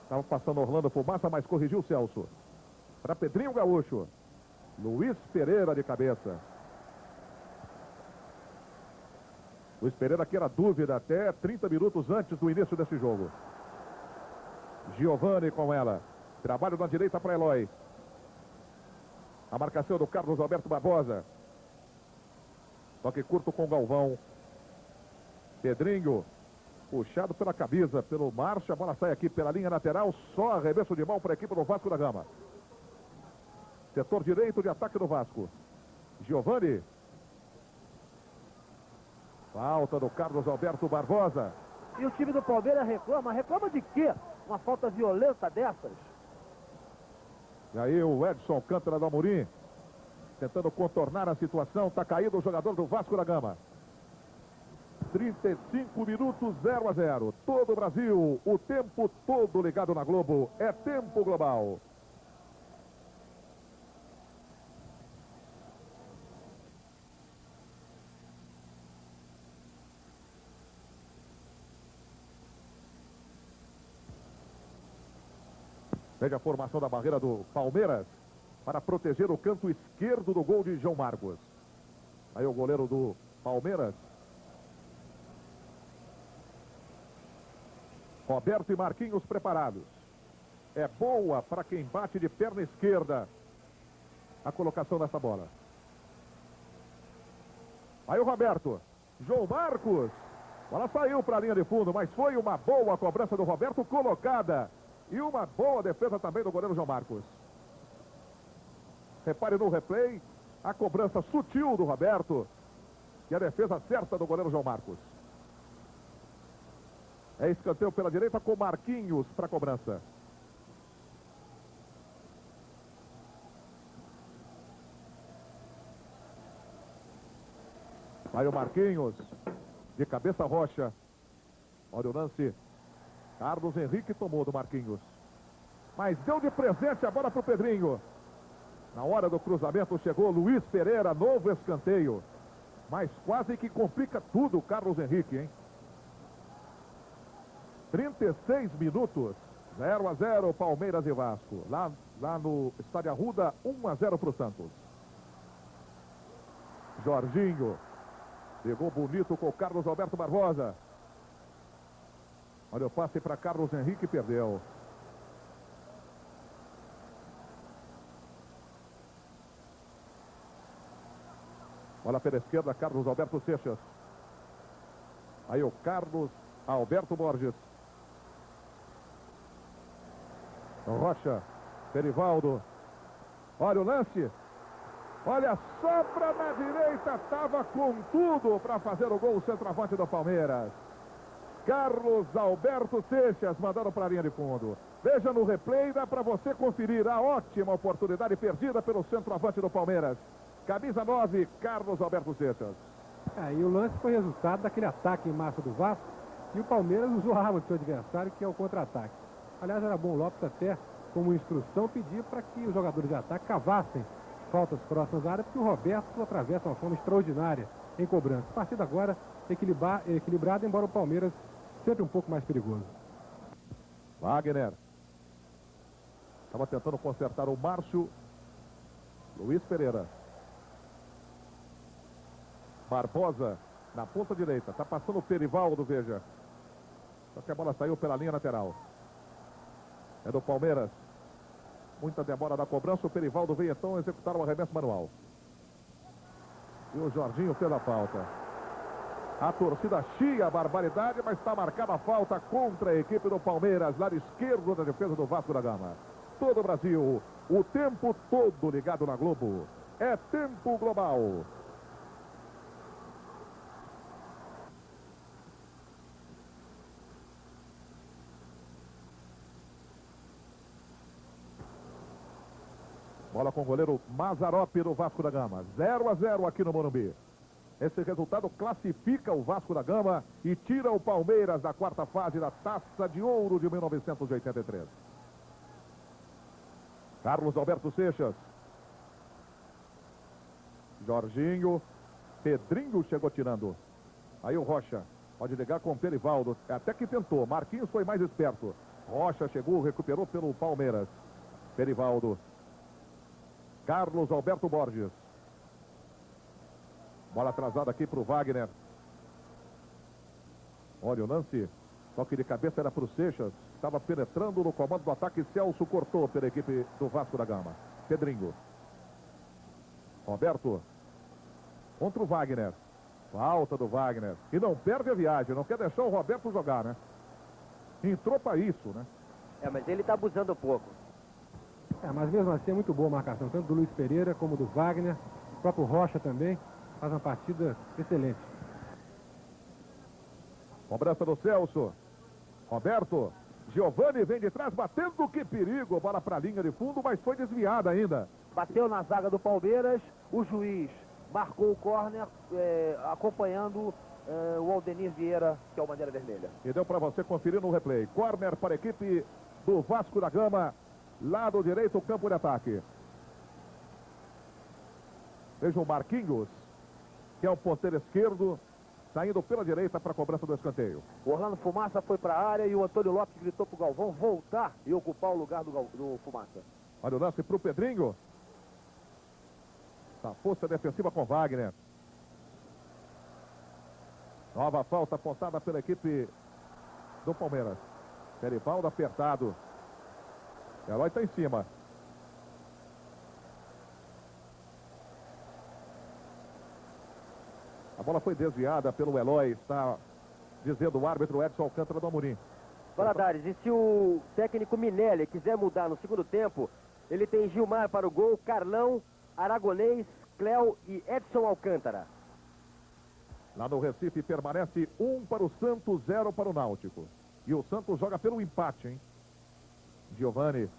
Estava passando Orlando Fumaça, mas corrigiu o Celso. Para Pedrinho Gaúcho. Luiz Pereira de cabeça. Luiz Pereira que era dúvida até 30 minutos antes do início desse jogo. Giovani com ela. Trabalho na direita para Eloy. A marcação do Carlos Alberto Barbosa. Toque curto com Galvão. Pedrinho. Puxado pela camisa, pelo Márcio. A bola sai aqui pela linha lateral. Só arremesso de mão para a equipe do Vasco da Gama. Setor direito de ataque do Vasco. Giovani. Falta do Carlos Alberto Barbosa. E o time do Palmeiras reclama. Reclama de quê? Uma falta violenta dessas? E aí o Edson Alcântara do Amorim. Tentando contornar a situação. Está caído o jogador do Vasco da Gama. 35 minutos, 0-0. Todo o Brasil, o tempo todo ligado na Globo. É tempo global. Veja a formação da barreira do Palmeiras para proteger o canto esquerdo do gol de João Marcos. Aí o goleiro do Palmeiras. Roberto e Marquinhos preparados. É boa para quem bate de perna esquerda a colocação dessa bola. Aí o Roberto. João Marcos. A bola saiu para a linha de fundo, mas foi uma boa cobrança do Roberto colocada. E uma boa defesa também do goleiro João Marcos. Repare no replay, a cobrança sutil do Roberto e a defesa certa do goleiro João Marcos. É escanteio pela direita com Marquinhos para a cobrança. Aí o Marquinhos, de cabeça Rocha. Olha o lance. Carlos Henrique tomou do Marquinhos. Mas deu de presente a bola para o Pedrinho. Na hora do cruzamento chegou Luiz Pereira, novo escanteio. Mas quase que complica tudo o Carlos Henrique, hein? 36 minutos. 0-0 Palmeiras e Vasco. Lá no Estádio Arruda, 1-0 para o Santos. Jorginho. Pegou bonito com o Carlos Alberto Barbosa. Olha o passe para Carlos Henrique, perdeu. Bola pela esquerda, Carlos Alberto Seixas. Aí o Carlos Alberto Borges. Rocha, Perivaldo. Olha o lance. Olha a sobra na direita, estava com tudo para fazer o gol, o centroavante do Palmeiras. Carlos Alberto Seixas mandando para a linha de fundo. Veja no replay, dá para você conferir a ótima oportunidade perdida pelo centroavante do Palmeiras. Camisa 9, Carlos Alberto Seixas. E o lance foi resultado daquele ataque em massa do Vasco. E o Palmeiras usou a arma do seu adversário, que é o contra-ataque. Aliás, era bom Lopes até, como instrução, pedir para que os jogadores de ataque cavassem faltas próximas à área, porque o Roberto atravessa de uma forma extraordinária em cobrança. A partida agora equilibrada, embora o Palmeiras sempre um pouco mais perigoso. Wagner. Estava tentando consertar o Márcio. Luiz Pereira. Barbosa na ponta direita. Está passando o Perivaldo, veja. Só que a bola saiu pela linha lateral. É do Palmeiras. Muita demora da cobrança. O Perivaldo veio então executar o arremesso manual. E o Jorginho fez a falta. A torcida chia a barbaridade, mas está marcada a falta contra a equipe do Palmeiras, lado esquerdo da defesa do Vasco da Gama. Todo o Brasil, o tempo todo ligado na Globo. É tempo global. Bola com o goleiro Mazzaropi do Vasco da Gama. 0-0 aqui no Morumbi. Esse resultado classifica o Vasco da Gama e tira o Palmeiras da quarta fase da Taça de Ouro de 1983. Carlos Alberto Seixas. Jorginho. Pedrinho chegou tirando. Aí o Rocha. Pode ligar com o Perivaldo. Até que tentou. Marquinhos foi mais esperto. Rocha chegou, recuperou pelo Palmeiras. Perivaldo. Carlos Alberto Borges. Bola atrasada aqui para o Wagner. Olha o lance. Toque de cabeça era para o Seixas. Estava penetrando no comando do ataque. Celso cortou pela equipe do Vasco da Gama. Pedrinho. Roberto. Contra o Wagner. Falta do Wagner. E não perde a viagem. Não quer deixar o Roberto jogar, né? Entrou para isso, né? Mas ele está abusando um pouco. Mas mesmo assim é muito boa a marcação, tanto do Luiz Pereira como do Wagner. O próprio Rocha também faz uma partida excelente. Cobrança do Celso. Roberto. Giovani vem de trás, batendo, que perigo. Bola para a linha de fundo, mas foi desviada ainda. Bateu na zaga do Palmeiras, o juiz marcou o córner, acompanhando o Aldenir Vieira, que é o bandeira vermelha. E deu para você conferir no replay. Córner para a equipe do Vasco da Gama. Lado direito, campo de ataque. Veja o Marquinhos, que é o ponteiro esquerdo. saindo pela direita para a cobrança do escanteio. O Orlando Fumaça foi para a área e o Antônio Lopes gritou para o Galvão voltar e ocupar o lugar do Fumaça. Olha o lance para o Pedrinho. A força defensiva com Wagner. Nova falta apontada pela equipe do Palmeiras. Gerivaldo apertado. Eloy está em cima. A bola foi desviada pelo Eloy. Está dizendo o árbitro Edson Alcântara do Amorim. Valadares, e se o técnico Minelli quiser mudar no segundo tempo, ele tem Gilmar para o gol, Carlão, Aragonês, Cléo e Edson Alcântara. Lá no Recife permanece 1 para o Santos, 0 para o Náutico. E o Santos joga pelo empate, hein? Giovani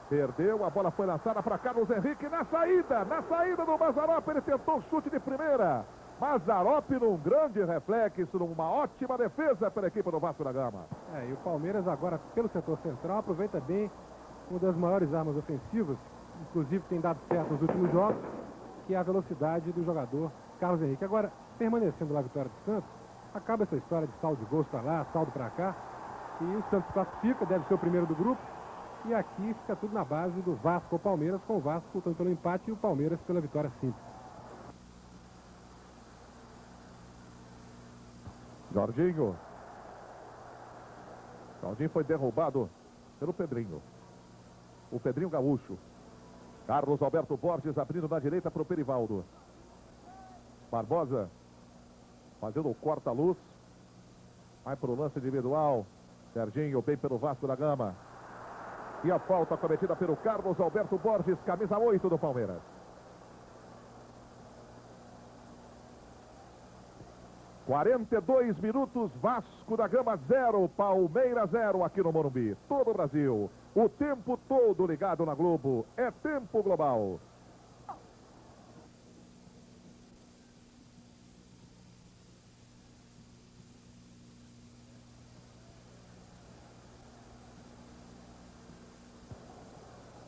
perdeu, a bola foi lançada para Carlos Henrique na saída do Mazzaropi, ele tentou o chute de primeira. Mazzaropi num grande reflexo, numa ótima defesa pela equipe do Vasco da Gama. E o Palmeiras agora, pelo setor central, aproveita bem uma das maiores armas ofensivas, inclusive tem dado certo nos últimos jogos, que é a velocidade do jogador Carlos Henrique. Agora, permanecendo lá a vitória do Santos, acaba essa história de saldo de gols para lá, saldo para cá, e o Santos classifica, deve ser o primeiro do grupo, e aqui fica tudo na base do Vasco ou Palmeiras, com o Vasco lutando pelo empate e o Palmeiras pela vitória simples. Jorginho foi derrubado pelo Pedrinho. O Pedrinho Gaúcho. Carlos Alberto Borges abrindo na direita para o Perivaldo. Barbosa fazendo o corta-luz. Vai para o lance individual. Serginho bem pelo Vasco da Gama. E a falta cometida pelo Carlos Alberto Borges, camisa 8 do Palmeiras. (42 minutos), Vasco da Gama 0, Palmeiras 0 aqui no Morumbi. Todo o Brasil, o tempo todo ligado na Globo, é tempo global.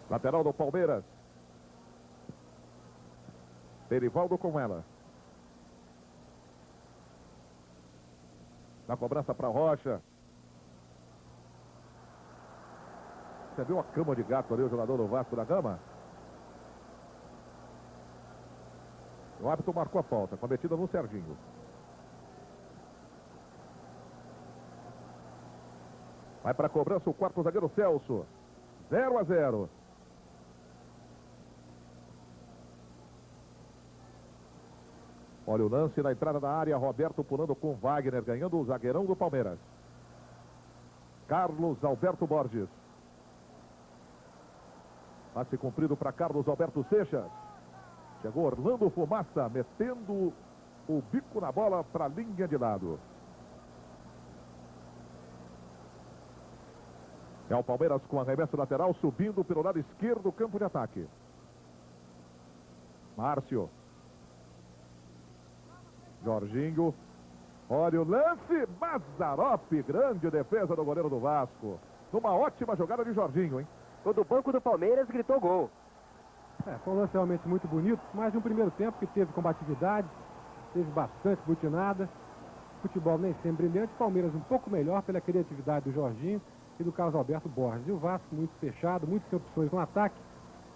Lateral do Palmeiras. Perivaldo com ela. Na cobrança para Rocha. Você viu a cama de gato ali, o jogador do Vasco da Gama? O árbitro marcou a falta, cometida no Serginho. Vai para a cobrança o quarto zagueiro Celso. 0-0. Olha o lance na entrada da área, Roberto pulando com Wagner, ganhando o zagueirão do Palmeiras. Carlos Alberto Borges. Passe cumprido para Carlos Alberto Seixas. Chegou Orlando Fumaça, metendo o bico na bola para a linha de lado. É o Palmeiras com arremesso lateral, subindo pelo lado esquerdo do campo de ataque. Márcio. Jorginho. Olha o lance. Mazzaropi, grande defesa do goleiro do Vasco. Numa ótima jogada de Jorginho, hein? O do banco do Palmeiras gritou gol. Foi um lance realmente muito bonito, mas um primeiro tempo que teve combatividade, teve bastante butinada. Futebol nem sempre brilhante. Palmeiras um pouco melhor pela criatividade do Jorginho e do Carlos Alberto Borges. E o Vasco muito fechado, muito sem opções no ataque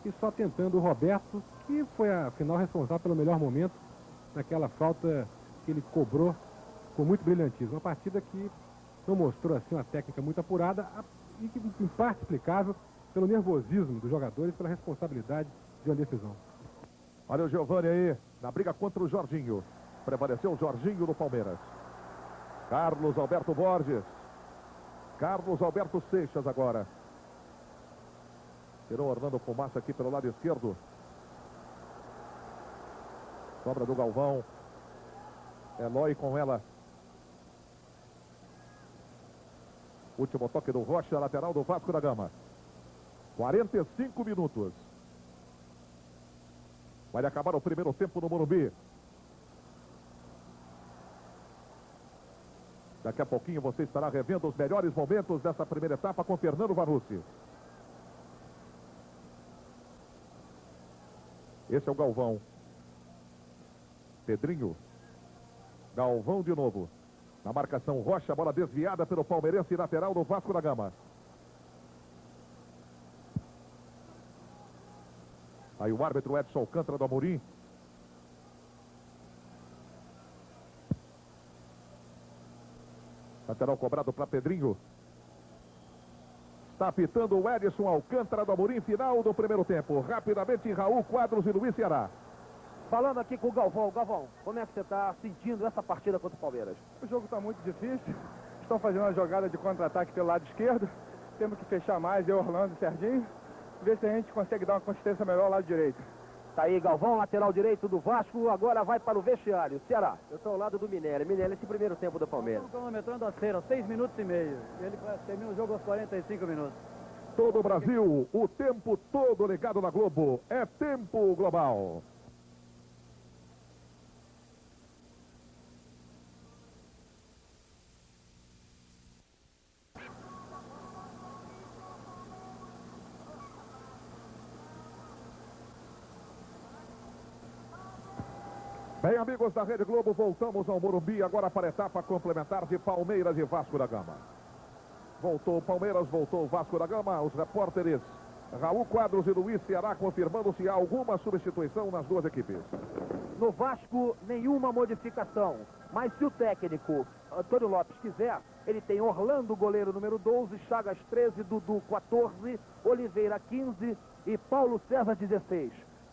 e só tentando o Roberto, que foi afinal responsável pelo melhor momento naquela falta que ele cobrou com muito brilhantismo. Uma partida que não mostrou assim uma técnica muito apurada e que em parte explicável pelo nervosismo dos jogadores, pela responsabilidade de uma decisão. Olha o Giovani aí, na briga contra o Jorginho. Prevaleceu o Jorginho do Palmeiras. Carlos Alberto Borges. Carlos Alberto Seixas agora. Tirou Orlando Fumaça aqui pelo lado esquerdo. Sobra do Galvão. Eloy com ela. Último toque do Rocha, lateral do Vasco da Gama. 45 minutos. Vai acabar o primeiro tempo no Morumbi. Daqui a pouquinho você estará revendo os melhores momentos dessa primeira etapa com Fernando Vanucci. Esse é o Galvão. Pedrinho. Galvão de novo. Na marcação Rocha, bola desviada pelo palmeirense lateral do Vasco da Gama. Aí o árbitro Edson Alcântara do Amorim. Lateral cobrado para Pedrinho. Está apitando o Edson Alcântara do Amorim, final do primeiro tempo. Rapidamente, Raul Quadros e Luiz Ceará. Falando aqui com o Galvão. Galvão, como é que você está sentindo essa partida contra o Palmeiras? O jogo está muito difícil. Estão fazendo uma jogada de contra-ataque pelo lado esquerdo. Temos que fechar mais, eu, Orlando e Serginho. Ver se a gente consegue dar uma consistência melhor ao lado direito. Tá aí Galvão, lateral direito do Vasco, agora vai para o vestiário. Ceará. Eu estou ao lado do Minelli. Minelli, esse primeiro tempo do Palmeiras. Cronometrando a cera, 6 minutos e meio. Ele termina o jogo aos 45 minutos. Todo o Brasil, o tempo todo ligado na Globo. É tempo global. Bem, amigos da Rede Globo, voltamos ao Morumbi agora para a etapa complementar de Palmeiras e Vasco da Gama. Voltou o Palmeiras, voltou o Vasco da Gama. Os repórteres Raul Quadros e Luiz Ceará confirmando se há alguma substituição nas duas equipes. No Vasco, nenhuma modificação. Mas se o técnico Antônio Lopes quiser, ele tem Orlando, goleiro número 12, Chagas 13, Dudu 14, Oliveira 15 e Paulo César 16.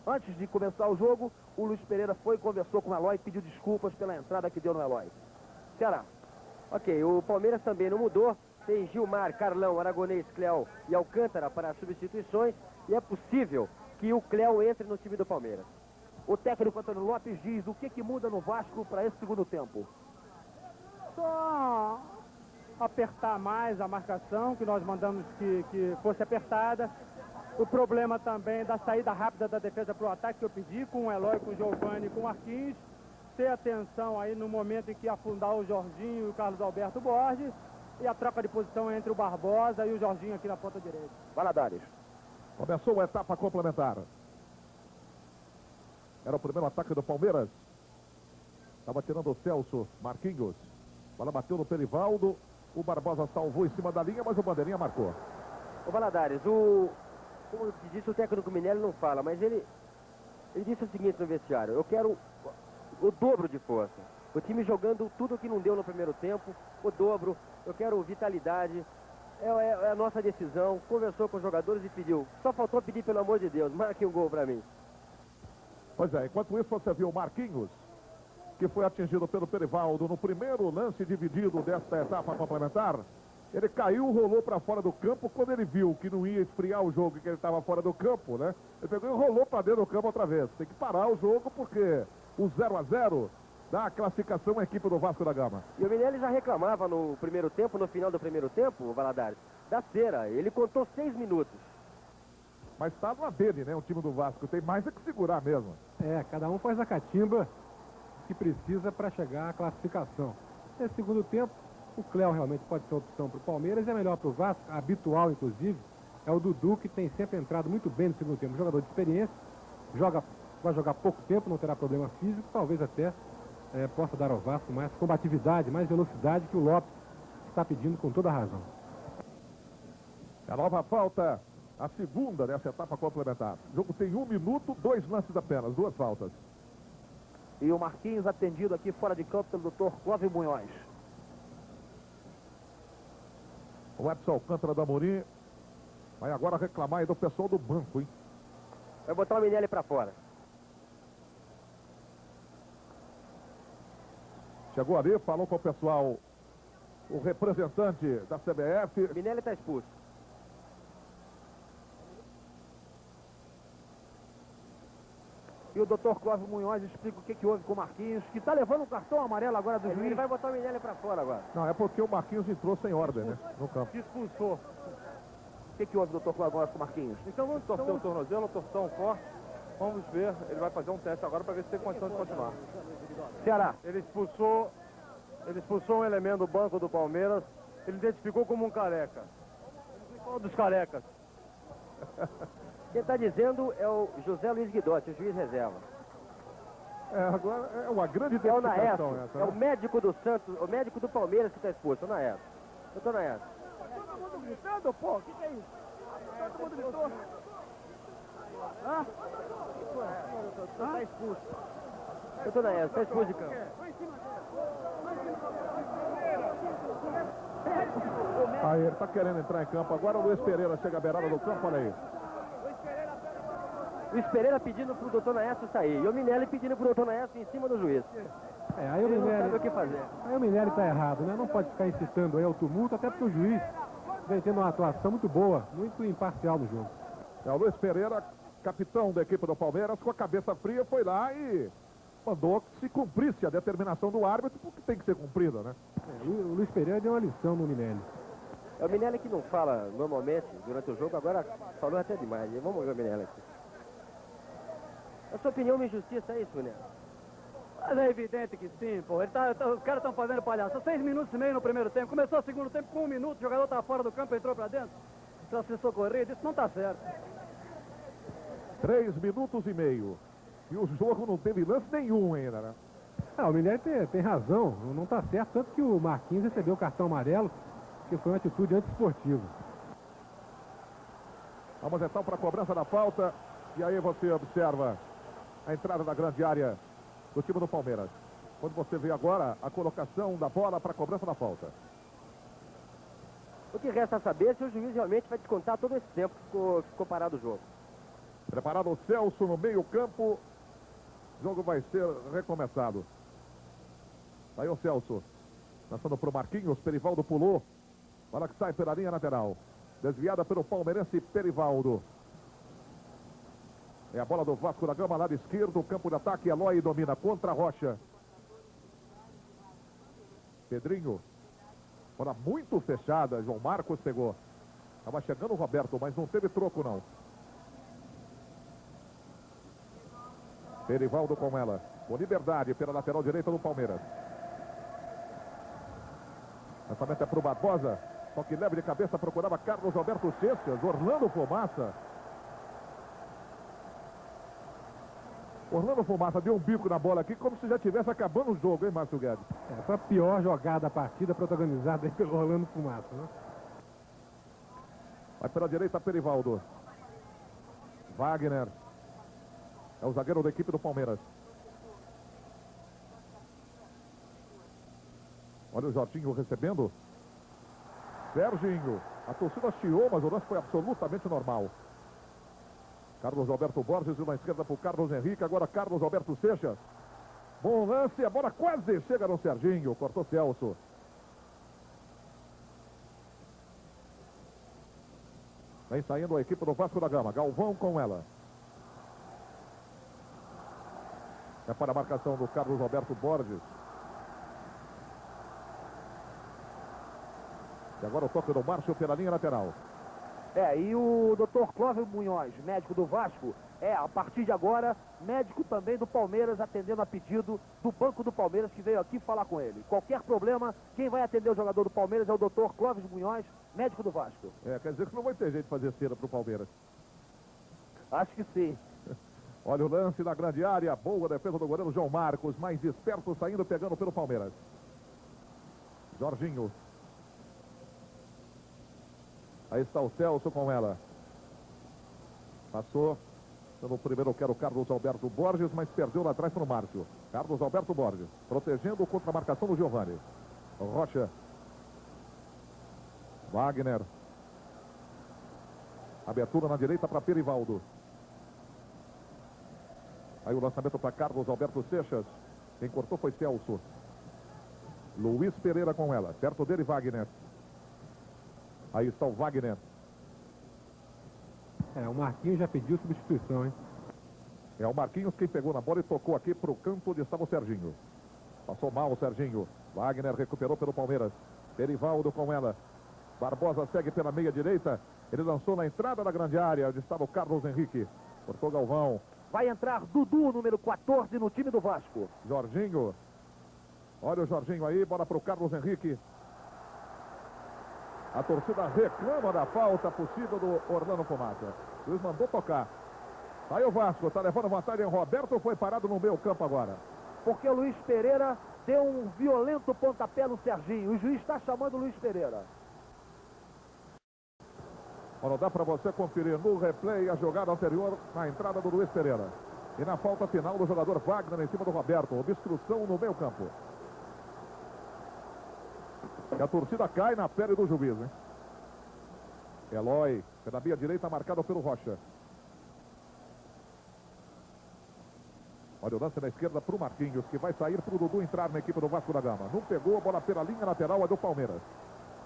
Antes de começar o jogo, o Luiz Pereira foi e conversou com o Eloy e pediu desculpas pela entrada que deu no Eloy. Ceará. Ok, o Palmeiras também não mudou. Tem Gilmar, Carlão, Aragonês, Cléo e Alcântara para as substituições. E é possível que o Cléo entre no time do Palmeiras. O técnico Antônio Lopes diz o que muda no Vasco para esse segundo tempo. Só apertar mais a marcação, que nós mandamos que fosse apertada. O problema também da saída rápida da defesa para o ataque que eu pedi, com o Eloy, com o Giovani, com o Marquinhos. Ter atenção aí no momento em que afundar o Jorginho e o Carlos Alberto Borges. E a troca de posição entre o Barbosa e o Jorginho aqui na ponta direita. Valadares. Começou a etapa complementar. Era o primeiro ataque do Palmeiras. Estava tirando o Celso, Marquinhos. A bola bateu no Perivaldo. O Barbosa salvou em cima da linha, mas o Bandeirinha marcou. O Valadares, como disse o técnico Minelli, não fala, mas ele disse o seguinte no vestiário: eu quero o dobro de força. O time jogando tudo que não deu no primeiro tempo, o dobro. Eu quero vitalidade. É a nossa decisão. Conversou com os jogadores e pediu. Só faltou pedir, pelo amor de Deus, marque um gol para mim. Pois é, enquanto isso você viu o Marquinhos, que foi atingido pelo Perivaldo no primeiro lance dividido desta etapa complementar. Ele caiu, rolou para fora do campo. Quando ele viu que não ia esfriar o jogo e que ele estava fora do campo, né? Ele pegou e rolou para dentro do campo outra vez. Tem que parar o jogo porque o 0-0 dá a classificação à equipe do Vasco da Gama. E o Minelli já reclamava no primeiro tempo, no final do primeiro tempo, Valadares, da cera. Ele contou 6 minutos. Mas está na dele, né? O time do Vasco tem mais é que segurar mesmo. É, cada um faz a catimba que precisa para chegar à classificação. Nesse segundo tempo, o Cléo realmente pode ser opção para o Palmeiras, é melhor para o Vasco, habitual inclusive, é o Dudu, que tem sempre entrado muito bem no segundo tempo. Jogador de experiência, vai jogar pouco tempo, não terá problema físico, talvez até possa dar ao Vasco mais combatividade, mais velocidade que o Lopes está pedindo com toda a razão. A nova falta, a segunda dessa etapa complementar. O jogo tem 1 minuto, 2 lances apenas, 2 faltas. E o Marquinhos atendido aqui fora de campo pelo Dr. Clóvis Munhoz. O Edson Alcântara do Amorim vai agora reclamar aí do pessoal do banco, hein? Vai botar o Minelli para fora. Chegou ali, falou com o pessoal, o representante da CBF. Minelli está expulso. E o Dr. Clóvis Munhoz explica o que houve com o Marquinhos, que está levando um cartão amarelo agora do juiz. Ele vai botar o Minelli para fora agora. Não, é porque o Marquinhos entrou sem ordem, né? No campo. Se expulsou. O que houve, Dr. Clóvis, com o Marquinhos? Então vamos torcer o tornozelo, torção forte. Vamos ver, ele vai fazer um teste agora para ver se tem condição de continuar. Ceará. Ele expulsou um elemento do banco do Palmeiras. Ele identificou como um careca. Qual dos carecas? Quem está dizendo é o José Luiz Guidotti, o juiz reserva. Agora é uma grande É o Naércio, identificação essa. é o médico do Santos, o médico do Palmeiras que está exposto, é o Naércio. Doutor Naércio. Todo mundo gritando, pô. O que é isso? Todo mundo gritou. Hã? Está expulso. Doutor Naércio, está expulso de campo. Aí ele tá querendo entrar em campo. Agora o Luiz Pereira chega à beirada do campo, olha aí. Luiz Pereira pedindo pro doutor Naércio sair. E o Minelli pedindo pro doutor Naércio em cima do juiz. Aí o Ele não Minelli... sabe o que fazer. Aí o Minelli tá errado, né? Não pode ficar incitando aí ao tumulto, até porque o juiz vem tendo uma atuação muito boa, muito imparcial no jogo. É o Luiz Pereira, capitão da equipe do Palmeiras, com a cabeça fria, foi lá e mandou que se cumprisse a determinação do árbitro, porque tem que ser cumprida, né? O Luiz Pereira deu uma lição no Minelli. É o Minelli que não fala normalmente durante o jogo, agora falou até demais. Vamos ver o Minelli aqui. A sua opinião, uma injustiça é isso, Minelli? Mas é evidente que sim, pô. Os caras estão fazendo palhaço. 6 minutos e meio no primeiro tempo. Começou o segundo tempo com 1 minuto, o jogador tá fora do campo, entrou pra dentro. Pra ser socorrido, isso não tá certo. 3 minutos e meio. E o jogo não teve lance nenhum ainda, né? O Minelli tem razão, não tá certo, tanto que o Marquinhos recebeu o cartão amarelo, que foi uma atitude antiesportiva. Vamos então para a cobrança da falta. E aí você observa a entrada da grande área do time do Palmeiras. Quando você vê agora a colocação da bola para a cobrança da falta. O que resta saber é se o juiz realmente vai descontar todo esse tempo que ficou parado o jogo. Preparado o Celso no meio campo. O jogo vai ser recomeçado. Aí o Celso. Passando para o Marquinhos. Perivaldo pulou. Bola que sai pela linha lateral. Desviada pelo palmeirense Perivaldo. É a bola do Vasco da Gama, lado esquerdo, campo de ataque, Eloy domina contra a Rocha. Pedrinho. Bola muito fechada, João Marcos pegou. Estava chegando o Roberto, mas não teve troco não. Perivaldo com ela. Com liberdade pela lateral direita do Palmeiras. Lançamento é para o Barbosa. Só que leve de cabeça, procurava Carlos Alberto Seixas, Orlando Fumaça. Orlando Fumaça deu um bico na bola aqui, como se já estivesse acabando o jogo, hein, Márcio Guedes? Foi a pior jogada da partida, protagonizada aí pelo Orlando Fumaça, né? Vai pela direita, Perivaldo. Wagner. É o zagueiro da equipe do Palmeiras. Olha o Jorginho recebendo. Serginho. A torcida chiou, mas o lance foi absolutamente normal. Carlos Alberto Borges na esquerda para o Carlos Henrique. Agora Carlos Alberto Seixas. Bom lance. A bola quase chega no Serginho. Cortou Celso. Vem saindo a equipe do Vasco da Gama. Galvão com ela. É para a marcação do Carlos Alberto Borges. E agora o toque do Márcio pela linha lateral. E o Dr. Clóvis Munhoz, médico do Vasco, a partir de agora, médico também do Palmeiras, atendendo a pedido do Banco do Palmeiras, que veio aqui falar com ele. Qualquer problema, quem vai atender o jogador do Palmeiras é o Dr. Clóvis Munhoz, médico do Vasco. Quer dizer que não vai ter jeito de fazer cera para o Palmeiras. Acho que sim. Olha o lance na grande área, boa defesa do goleiro João Marcos, mais esperto saindo, pegando pelo Palmeiras. Jorginho. Aí está o Celso com ela. Passou. No primeiro quer o Carlos Alberto Borges, mas perdeu lá atrás para o Márcio. Carlos Alberto Borges, protegendo contra a marcação do Giovani. Rocha. Wagner. Abertura na direita para Perivaldo. Aí o lançamento para Carlos Alberto Seixas. Quem cortou foi Celso. Luiz Pereira com ela. Perto dele, Wagner. Aí está o Wagner. O Marquinhos já pediu substituição, hein? É o Marquinhos quem pegou na bola e tocou aqui para o canto onde estava o Serginho. Passou mal o Serginho. Wagner recuperou pelo Palmeiras. Perivaldo com ela. Barbosa segue pela meia direita. Ele lançou na entrada da grande área, onde estava o Carlos Henrique. Cortou Galvão. Vai entrar Dudu, número 14, no time do Vasco. Jorginho. Olha o Jorginho aí, bola para o Carlos Henrique. A torcida reclama da falta possível do Orlando Fumaça. O juiz mandou tocar. Aí o Vasco tá levando vantagem. Roberto foi parado no meio campo agora. Porque o Luiz Pereira deu um violento pontapé no Serginho. O juiz está chamando o Luiz Pereira. Olha, dá para você conferir no replay a jogada anterior na entrada do Luiz Pereira. E na falta final do jogador Wagner em cima do Roberto. Obstrução no meio campo. E a torcida cai na pele do juiz, hein? Eloy, pela meia direita, marcado pelo Rocha. Olha o lance na esquerda para o Marquinhos, que vai sair para o Dudu entrar na equipe do Vasco da Gama. Não pegou a bola pela linha lateral, a do Palmeiras.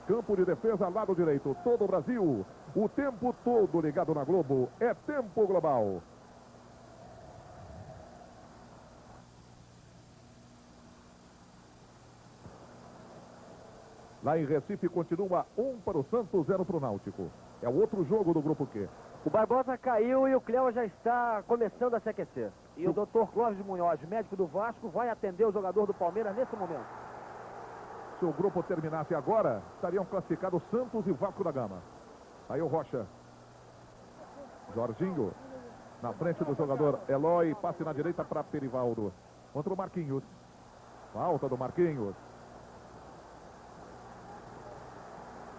Campo de defesa, lado direito. Todo o Brasil, o tempo todo ligado na Globo. É tempo global. Lá em Recife continua 1 para o Santos, 0 para o Náutico. É o outro jogo do grupo Q. O Barbosa caiu e o Cléo já está começando a se aquecer. E o Dr. Clóvis Munhoz, médico do Vasco, vai atender o jogador do Palmeiras nesse momento. Se o grupo terminasse agora, estariam classificados Santos e Vasco da Gama. Aí o Rocha. Jorginho. Na frente do jogador Eloy. Passe na direita para Perivaldo. Contra o Marquinhos. Falta do Marquinhos.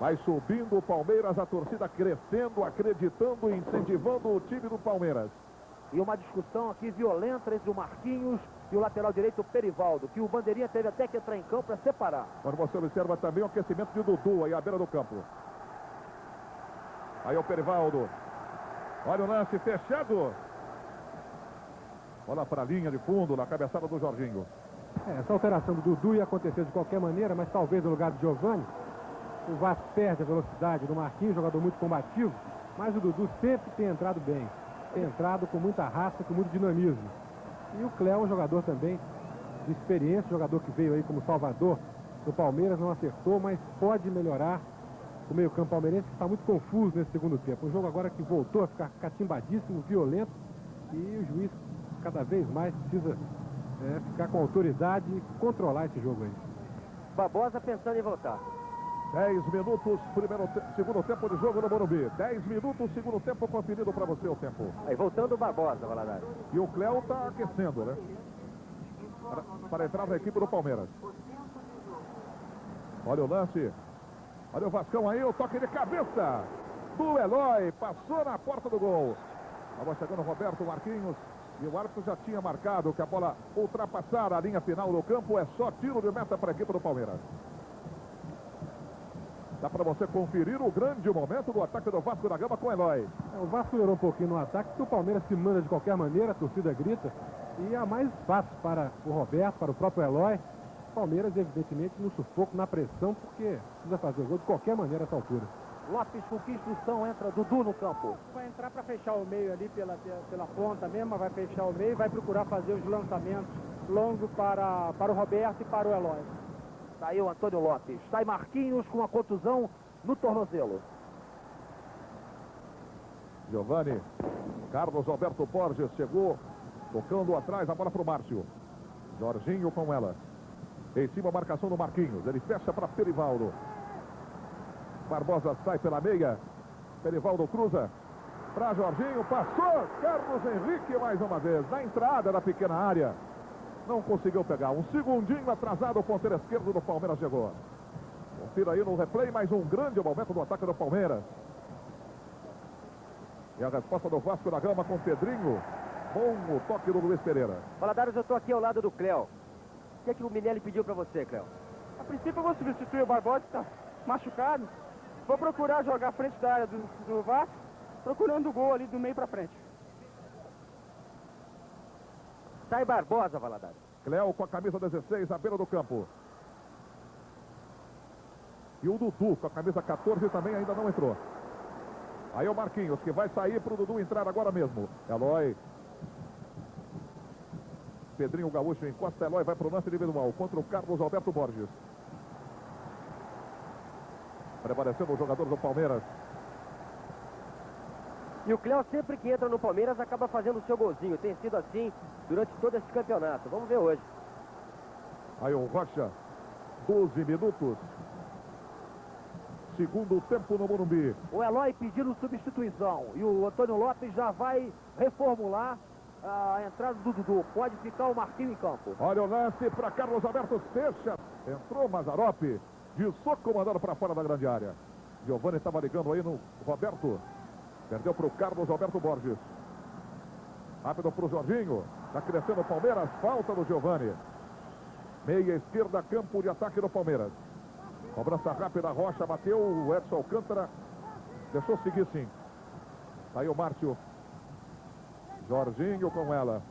Vai subindo o Palmeiras, a torcida crescendo, acreditando e incentivando o time do Palmeiras. E uma discussão aqui violenta entre o Marquinhos e o lateral direito Perivaldo, que o Bandeirinha teve até que entrar em campo para separar. Quando você observa também o aquecimento de Dudu aí à beira do campo. Aí o Perivaldo. Olha o lance fechado. Bola para a linha de fundo, na cabeçada do Jorginho. Essa alteração do Dudu ia acontecer de qualquer maneira, mas talvez no lugar de Giovani. O Vasco perde a velocidade do Marquinhos, jogador muito combativo, mas o Dudu sempre tem entrado bem. Tem entrado com muita raça, com muito dinamismo. E o Cléo é um jogador também de experiência, jogador que veio aí como salvador do Palmeiras, não acertou, mas pode melhorar o meio-campo palmeirense, que está muito confuso nesse segundo tempo. Um jogo agora que voltou a ficar catimbadíssimo, violento, e o juiz cada vez mais precisa ficar com autoridade e controlar esse jogo aí. Barbosa pensando em voltar. 10 minutos, segundo tempo de jogo no Morumbi. 10 minutos, segundo tempo, conferido para você o tempo. Aí voltando o Barbosa, Valadares. E o Cléo está aquecendo, né? Para entrar na equipe do Palmeiras. Olha o lance. Olha o Vascão aí, o toque de cabeça do Eloy. Passou na porta do gol. Estava chegando o Roberto Marquinhos. E o árbitro já tinha marcado que a bola ultrapassar a linha final do campo. É só tiro de meta para a equipe do Palmeiras. Dá para você conferir o grande momento do ataque do Vasco da Gama com o Eloy. O Vasco melhorou um pouquinho no ataque, porque o Palmeiras se manda de qualquer maneira, a torcida grita. E há mais espaço para o Roberto, para o próprio Eloy. O Palmeiras, evidentemente, no sufoco, na pressão, porque precisa fazer o gol de qualquer maneira a essa altura. Lopes, com que instrução entra Dudu no campo? Vai entrar para fechar o meio ali pela ponta mesmo, vai fechar o meio e vai procurar fazer os lançamentos longos para o Roberto e para o Eloy. Sai o Antônio Lopes. Sai Marquinhos com a contusão no tornozelo. Giovani. Carlos Alberto Borges chegou, tocando atrás, a bola para o Márcio. Jorginho com ela. Em cima a marcação do Marquinhos. Ele fecha para Perivaldo. Barbosa sai pela meia. Perivaldo cruza. Para Jorginho. Passou. Carlos Henrique mais uma vez. Na entrada da pequena área. Não conseguiu pegar. Um segundinho atrasado. O ponteiro esquerdo do Palmeiras chegou. Confira aí no replay. Mais um grande momento do ataque do Palmeiras. E a resposta do Vasco da Gama com Pedrinho. Bom o toque do Luiz Pereira. Valadares, eu estou aqui ao lado do Cléo. O que o Minelli pediu para você, Cléo? A princípio eu vou substituir o Barbosa, que está machucado. Vou procurar jogar à frente da área do Vasco, procurando o gol ali do meio para frente. Sai Barbosa, Valadares. Cléo com a camisa 16 à beira do campo. E o Dudu com a camisa 14 também ainda não entrou. Aí o Marquinhos, que vai sair para o Dudu entrar agora mesmo. Eloy. Pedrinho Gaúcho encosta Eloy, vai para o lance individual contra o Carlos Alberto Borges. Prevalecendo o jogador do Palmeiras. E o Cléo sempre que entra no Palmeiras acaba fazendo o seu golzinho. Tem sido assim durante todo esse campeonato. Vamos ver hoje. Aí o Rocha. 12 minutos. segundo tempo no Morumbi. O Eloy pedindo substituição e o Antônio Lopes já vai reformular a entrada do Dudu. Pode ficar o Marquinhos em campo. Olha o lance para Carlos Alberto Seixas. Entrou Mazzaropi, de soco mandado para fora da grande área. Giovani estava ligando aí no Roberto. Perdeu para o Carlos Alberto Borges. Rápido para o Jorginho. Está crescendo o Palmeiras. Falta do Giovani. Meia esquerda, campo de ataque do Palmeiras. Cobrança rápida, Rocha bateu. O Edson Alcântara deixou seguir sim. Aí o Márcio. Jorginho com ela.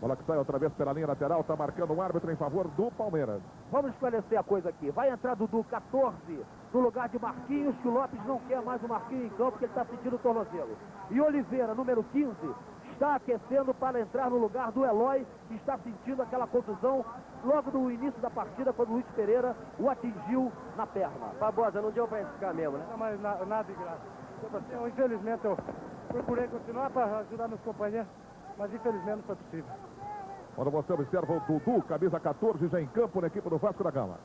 Bola que sai outra vez pela linha lateral. Está marcando o árbitro em favor do Palmeiras. Vamos esclarecer a coisa aqui. Vai entrar Dudu 14 no lugar de Marquinhos, que o Lopes não quer mais o Marquinhos em campo, porque ele está sentindo o tornozelo. E Oliveira, número 15, está aquecendo para entrar no lugar do Eloy, que está sentindo aquela contusão logo no início da partida, quando o Luiz Pereira o atingiu na perna. Barbosa, não deu para ficar mesmo, né? Não, mas nada de graça. Infelizmente, eu procurei continuar para ajudar meus companheiros, mas infelizmente não foi possível. Quando você observa o Dudu, camisa 14, já em campo na equipe do Vasco da Gama.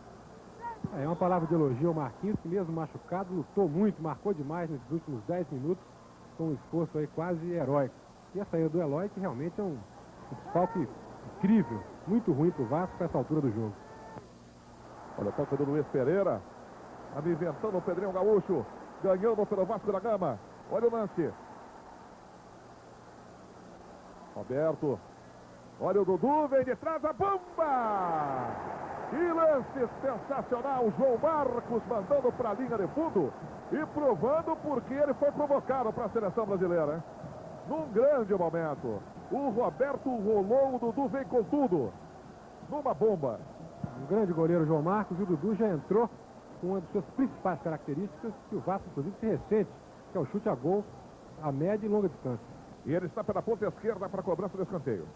É uma palavra de elogio ao Marquinhos, que mesmo machucado, lutou muito, marcou demais nesses últimos 10 minutos, com um esforço aí quase heróico. E a saída do Eloy, que realmente é um desfalque incrível, muito ruim para o Vasco para essa altura do jogo. Olha o toque do Luiz Pereira. Está me inventando o Pedrinho Gaúcho. Ganhando pelo Vasco da Gama. Olha o lance. Roberto. Olha o Dudu, vem de trás, a bomba! Que lance sensacional, João Marcos mandando para a linha de fundo e provando porque ele foi provocado para a seleção brasileira, hein? Num grande momento, o Roberto rolou, o Dudu vem com tudo, numa bomba. Um grande goleiro João Marcos, e o Dudu já entrou com uma das suas principais características, que o Vasco inclusive se ressente, que é o chute a gol a média e longa distância. E ele está pela ponta esquerda para a cobrança do escanteio.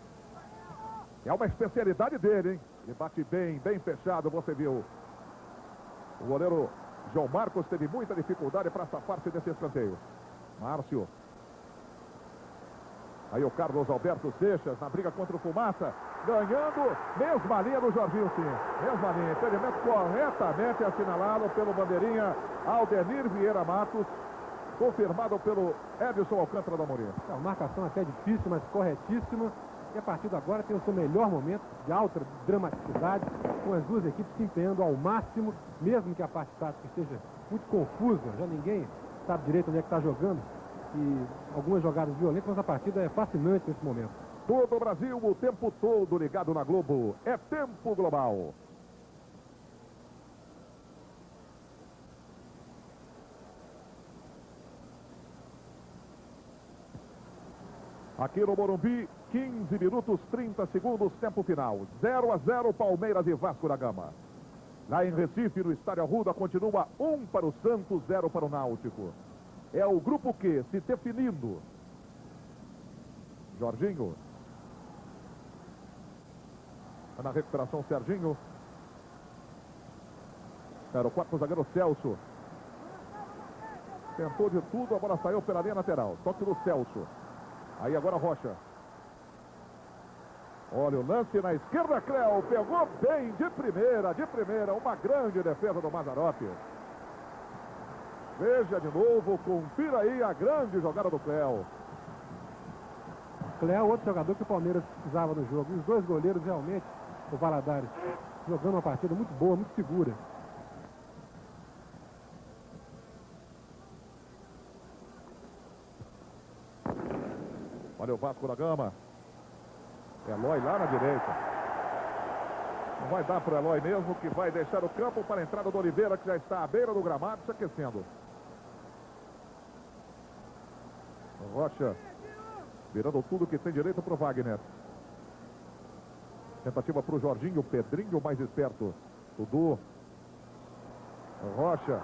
É uma especialidade dele, hein? Ele bate bem, bem fechado, você viu. O goleiro João Marcos teve muita dificuldade para safar-se desse escanteio. Márcio. Aí o Carlos Alberto Seixas na briga contra o Fumaça. Ganhando, mesma linha do Jorginho, sim. Mesma linha. Impedimento corretamente assinalado pelo bandeirinha Aldenir Vieira Matos. Confirmado pelo Edson Alcântara da Amorim. É uma marcação até difícil, mas corretíssima. E a partir de agora tem o seu melhor momento de alta dramaticidade, com as duas equipes se empenhando ao máximo, mesmo que a parte tática esteja muito confusa, já ninguém sabe direito onde é que está jogando, e algumas jogadas violentas, mas a partida é fascinante nesse momento. Todo o Brasil, o tempo todo ligado na Globo, é tempo global. Aqui no Morumbi, 15 minutos, 30 segundos, tempo final. 0-0, Palmeiras e Vasco da Gama. Lá em Recife, no Estádio Arruda, continua 1 para o Santos, 0 para o Náutico. É o grupo Q se definindo. Jorginho. Na recuperação, Serginho. Era o quarto zagueiro, Celso. Tentou de tudo, a bola saiu pela linha lateral. Toque do Celso. Aí agora Rocha. Olha o lance na esquerda, Cléo. Pegou bem de primeira. Uma grande defesa do Mazzaropi. Veja de novo, confira aí a grande jogada do Cléo. Cléo, outro jogador que o Palmeiras precisava no jogo. E os dois goleiros realmente, o Valadares, jogando uma partida muito boa, muito segura. Olha o Vasco da Gama. Eloy lá na direita. Não vai dar para o Eloy mesmo, que vai deixar o campo para a entrada do Oliveira, que já está à beira do gramado, se aquecendo. Rocha virando tudo que tem direito para o Wagner. Tentativa para o Jorginho, Pedrinho mais esperto. Dudu. Rocha.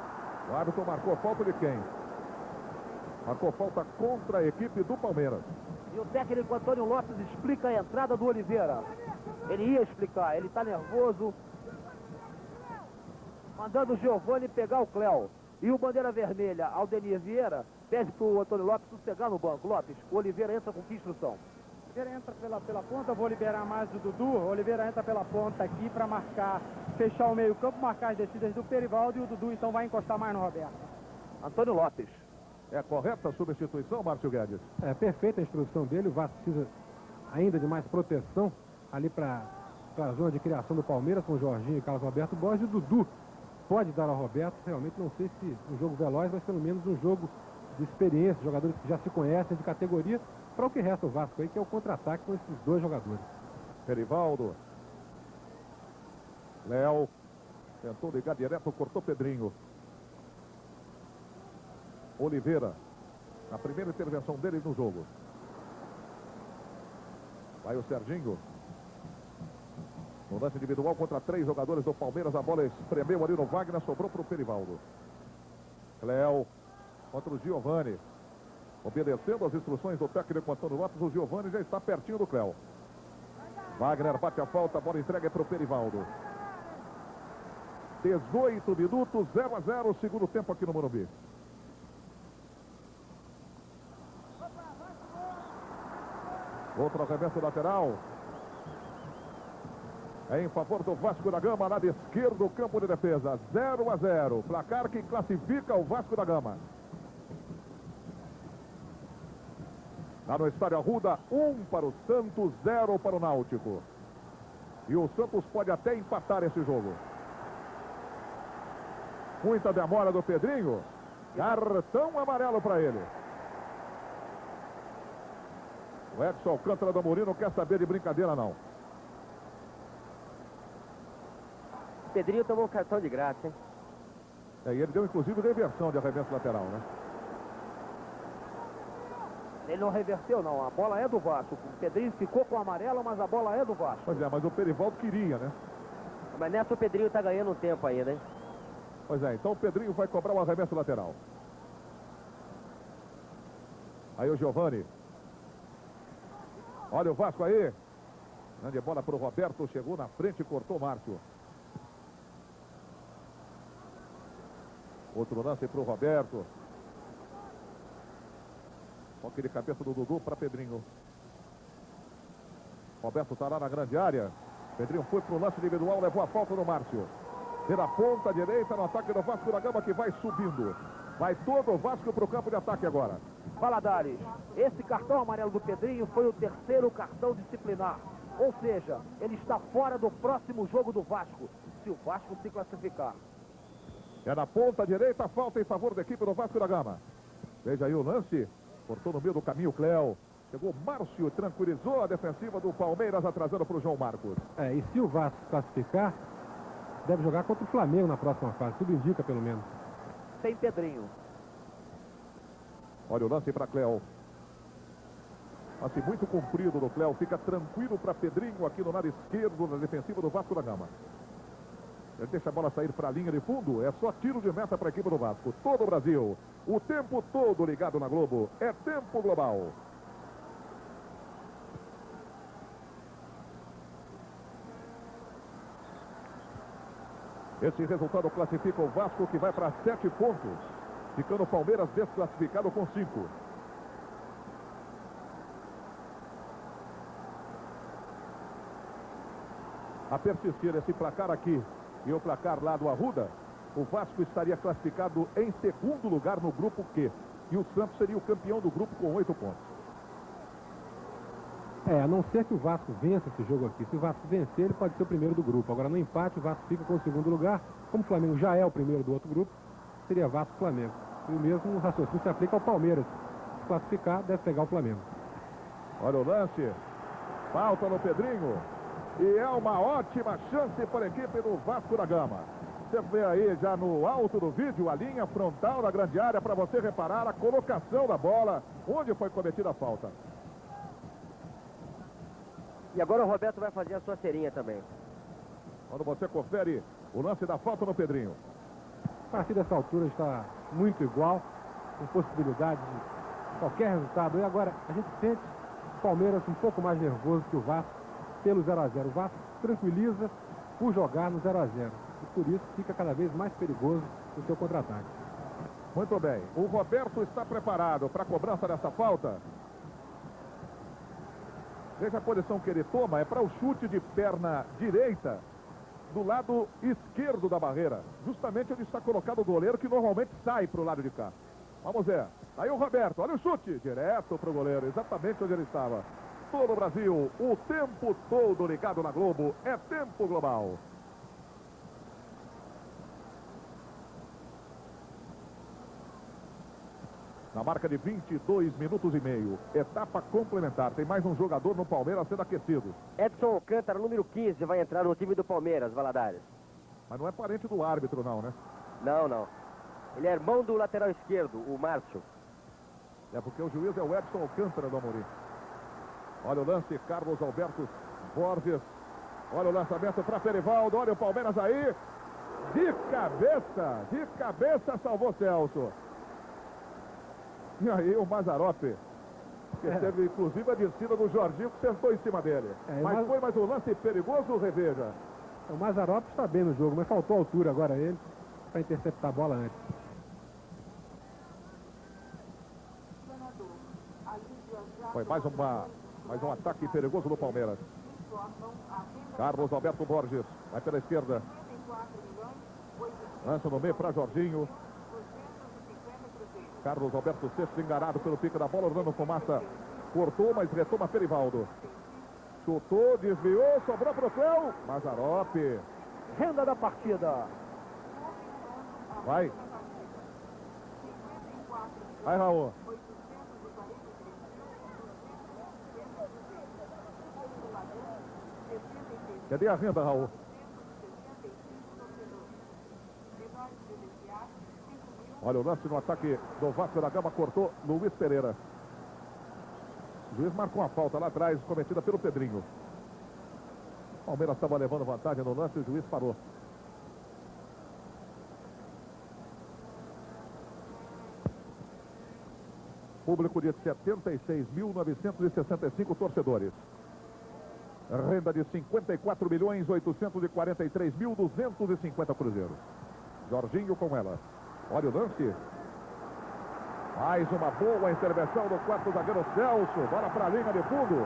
O árbitro marcou falta de quem? Marcou falta contra a equipe do Palmeiras. E o técnico Antônio Lopes explica a entrada do Oliveira. Ele ia explicar, ele está nervoso. Mandando o Giovani pegar o Cléo. E o bandeira vermelha, Aldenir Vieira, pede para o Antônio Lopes sossegar no banco. Lopes, o Oliveira entra com que instrução? Oliveira entra pela ponta, eu vou liberar mais o Dudu. O Oliveira entra pela ponta aqui para marcar, fechar o meio campo, marcar as descidas do Perivaldo e o Dudu então vai encostar mais no Roberto. Antônio Lopes. É correta a substituição, Márcio Guedes? É perfeita a instrução dele. O Vasco precisa ainda de mais proteção ali para a zona de criação do Palmeiras com o Jorginho e Carlos Roberto Borges. E o Dudu pode dar ao Roberto, realmente não sei se um jogo veloz, mas pelo menos um jogo de experiência, jogadores que já se conhecem de categoria, para o que resta o Vasco aí, que é o contra-ataque com esses dois jogadores. Perivaldo. Léo. Tentou ligar direto, cortou Pedrinho. Oliveira. Na primeira intervenção dele no jogo. Vai o Serginho. No lance individual contra 3 jogadores do Palmeiras, a bola espremeu ali no Wagner, sobrou para o Perivaldo. Léo contra o Giovani. Obedecendo as instruções do técnico Antônio Lopes, o Giovani já está pertinho do Cléo. Wagner bate a falta, a bola entrega para o Perivaldo. 18 minutos, 0-0, segundo tempo aqui no Morumbi. Outro arremesso lateral. É em favor do Vasco da Gama, lado esquerdo do campo de defesa. 0-0. Placar que classifica o Vasco da Gama. Lá no Estádio Arruda, 1 para o Santos, 0 para o Náutico. E o Santos pode até empatar esse jogo. Muita demora do Pedrinho. Cartão amarelo para ele. O Edson Alcântara do Amorim não quer saber de brincadeira, não. Pedrinho tomou um cartão de graça, hein? É, e ele deu inclusive reversão de arremesso lateral, né? Ele não reverteu, não. A bola é do Vasco. O Pedrinho ficou com o amarelo, mas a bola é do Vasco. Pois é, mas o Perivaldo queria, né? Mas nessa o Pedrinho tá ganhando um tempo ainda, hein? Pois é, então o Pedrinho vai cobrar o arremesso lateral. Aí o Giovani. Olha o Vasco aí. Grande bola para o Roberto. Chegou na frente e cortou o Márcio. Outro lance para o Roberto. Toque de cabeça do Dudu para Pedrinho. Roberto está lá na grande área. Pedrinho foi para o lance individual, levou a falta do Márcio. Pela ponta direita no ataque do Vasco da Gama, que vai subindo. Vai todo o Vasco para o campo de ataque agora. Valadares, esse cartão amarelo do Pedrinho foi o terceiro cartão disciplinar. Ou seja, ele está fora do próximo jogo do Vasco, se o Vasco se classificar. É na ponta direita, falta em favor da equipe do Vasco da Gama. Veja aí o lance. Cortou no meio do caminho o Cléo. Chegou Márcio, tranquilizou a defensiva do Palmeiras, atrasando para o João Marcos. É, e se o Vasco classificar, deve jogar contra o Flamengo na próxima fase. Tudo indica, pelo menos. Sem Pedrinho. Olha o lance para Cléo. Lance muito comprido do Cléo. Fica tranquilo para Pedrinho aqui no lado esquerdo, na defensiva do Vasco da Gama. Ele deixa a bola sair para a linha de fundo. É só tiro de meta para a equipe do Vasco. Todo o Brasil, o tempo todo ligado na Globo. É tempo global. Esse resultado classifica o Vasco, que vai para 7 pontos. Ficando o Palmeiras desclassificado com 5. A persistir esse placar aqui e o placar lá do Arruda, o Vasco estaria classificado em segundo lugar no grupo Q. E o Santos seria o campeão do grupo com 8 pontos. É, a não ser que o Vasco vença esse jogo aqui. Se o Vasco vencer, ele pode ser o primeiro do grupo. Agora, no empate, o Vasco fica com o segundo lugar. Como o Flamengo já é o primeiro do outro grupo, seria Vasco e Flamengo. E o mesmo raciocínio se aplica ao Palmeiras. Se classificar, deve pegar o Flamengo. Olha o lance. Falta no Pedrinho. E é uma ótima chance para a equipe do Vasco da Gama. Você vê aí já no alto do vídeo a linha frontal da grande área para você reparar a colocação da bola, onde foi cometida a falta. E agora o Roberto vai fazer a sua serinha também. Quando você confere o lance da falta no Pedrinho. A partir dessa altura está muito igual, com possibilidade de qualquer resultado. E agora a gente sente o Palmeiras um pouco mais nervoso que o Vasco pelo 0-0. O Vasco tranquiliza por jogar no 0-0. E por isso fica cada vez mais perigoso no seu contra-ataque. Muito bem. O Roberto está preparado para a cobrança dessa falta. Veja a posição que ele toma, é para o chute de perna direita do lado esquerdo da barreira. Justamente onde está colocado o goleiro, que normalmente sai para o lado de cá. Vamos ver. Aí o Roberto, olha o chute. Direto para o goleiro, exatamente onde ele estava. Todo o Brasil, o tempo todo ligado na Globo. É tempo global. Na marca de 22 minutos e meio. Etapa complementar. Tem mais um jogador no Palmeiras sendo aquecido. Edson Alcântara, número 15, vai entrar no time do Palmeiras, Valadares. Mas não é parente do árbitro, não, né? Não, não. Ele é irmão do lateral esquerdo, o Márcio. É porque o juiz é o Edson Alcântara do Amorim. Olha o lance, Carlos Alberto Borges. Olha o lançamento para Perivaldo. Olha o Palmeiras aí. De cabeça salvou Celso. E aí o Mazzaropi, que teve inclusive a descida do Jorginho, que sentou em cima dele. Mas foi mais um lance perigoso, reveja. O Mazzaropi está bem no jogo, mas faltou altura agora a ele para interceptar a bola antes. Foi mais um ataque perigoso do Palmeiras. Carlos Alberto Borges, vai pela esquerda. Lança no meio para Jorginho. Carlos Alberto Sexto enganado pelo pico da bola. Orlando Fumaça cortou, mas retoma Perivaldo. Chutou, desviou, sobrou para o Cléo. Mazzaropi. Renda da partida. Vai, Raul. Cadê a renda, Raul? Olha o lance no ataque do Vasco da Gama, cortou Luiz Pereira. O juiz marcou uma falta lá atrás, cometida pelo Pedrinho. O Palmeiras estava levando vantagem no lance e o juiz parou. Público de 76.965 torcedores. Renda de 54.843.250 cruzeiros. Jorginho com ela. Olha o lance. Mais uma boa intervenção do quarto zagueiro Celso. Bola para a linha de fundo.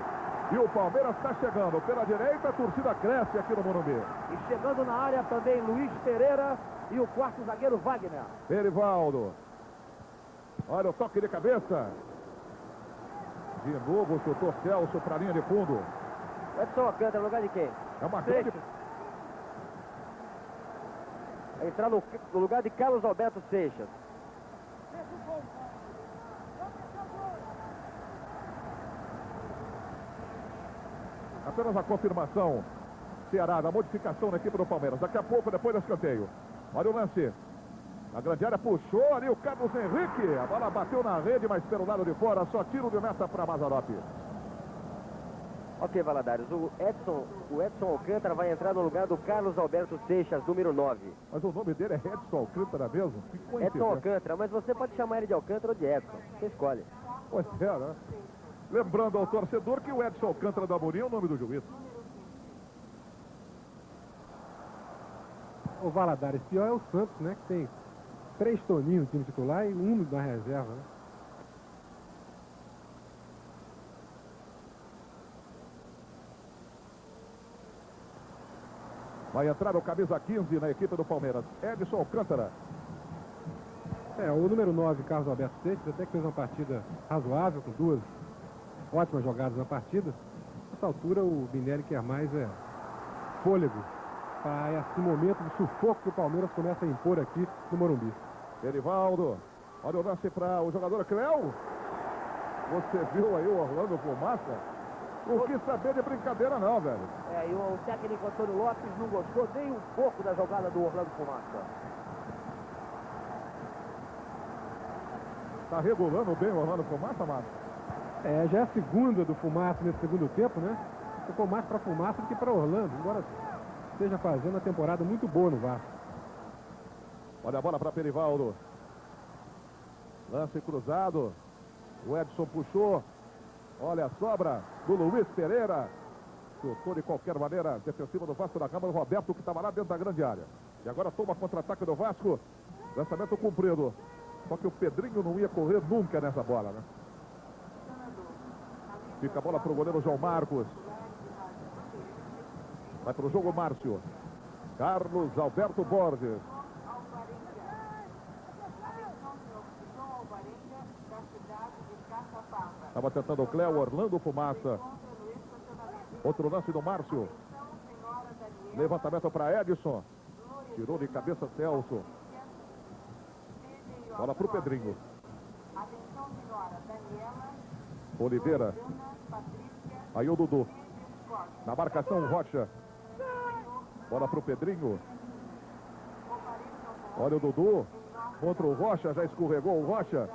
E o Palmeiras está chegando pela direita. A torcida cresce aqui no Morumbi. E chegando na área também Luiz Pereira e o quarto zagueiro Wagner. Perivaldo. Olha o toque de cabeça. De novo chutou Celso para a linha de fundo. Edson Alcântara, no lugar de quem? É uma grande... Vai entrar no lugar de Carlos Alberto Seixas. Apenas a confirmação, Ceará, da modificação na equipe do Palmeiras. Daqui a pouco, depois do escanteio. Olha o lance. A grande área puxou ali o Carlos Henrique. A bola bateu na rede, mas pelo lado de fora. Só tiro de meta para Mazzaropi. Ok, Valadares. O Edson Alcântara vai entrar no lugar do Carlos Alberto Seixas, número 9. Mas o nome dele é Edson Alcântara mesmo? Edson Alcântara, mas você pode chamar ele de Alcântara ou de Edson. Você escolhe. Pois é, né? Lembrando ao torcedor que o Edson Alcântara da Amorim é o nome do juiz. O Valadares, pior é o Santos, né? Que tem 3 Toninhos no time titular e 1 na reserva, né? Vai entrar o camisa 15 na equipe do Palmeiras. Edson Alcântara. O número 9, Carlos Alberto Seixas, até que fez uma partida razoável, com 2 ótimas jogadas na partida. Nessa altura, o Binelli quer mais fôlego para esse momento de sufoco que o Palmeiras começa a impor aqui no Morumbi. Perivaldo. Olha o lance para o jogador Cléo. Você viu aí o Orlando Fumaça? Não quis saber de brincadeira não, velho. E o técnico Antônio Lopes não gostou nem um pouco da jogada do Orlando Fumaça. Tá regulando bem o Orlando Fumaça, Márcio? Já é a segunda do Fumaça nesse segundo tempo, né? Ficou mais para Fumaça do que para Orlando, embora esteja fazendo uma temporada muito boa no Vasco. Olha a bola para Perivaldo. Lance cruzado. O Edson puxou. Olha a sobra do Luiz Pereira. Chutou de qualquer maneira. Defensiva do Vasco da Gama. O Roberto que estava lá dentro da grande área. E agora toma contra-ataque do Vasco. Lançamento cumprido. Só que o Pedrinho não ia correr nunca nessa bola, né? Fica a bola para o goleiro João Marcos. Vai para o jogo Márcio. Carlos Alberto Borges. Estava tentando o Cléo, Orlando Fumaça. Outro lance do Márcio. Levantamento para Edson. Tirou de cabeça Celso. Bola para o Pedrinho. Oliveira. Aí o Dudu. Na marcação, Rocha. Bola para o Pedrinho. Olha o Dudu. Contra o Rocha, já escorregou o Rocha.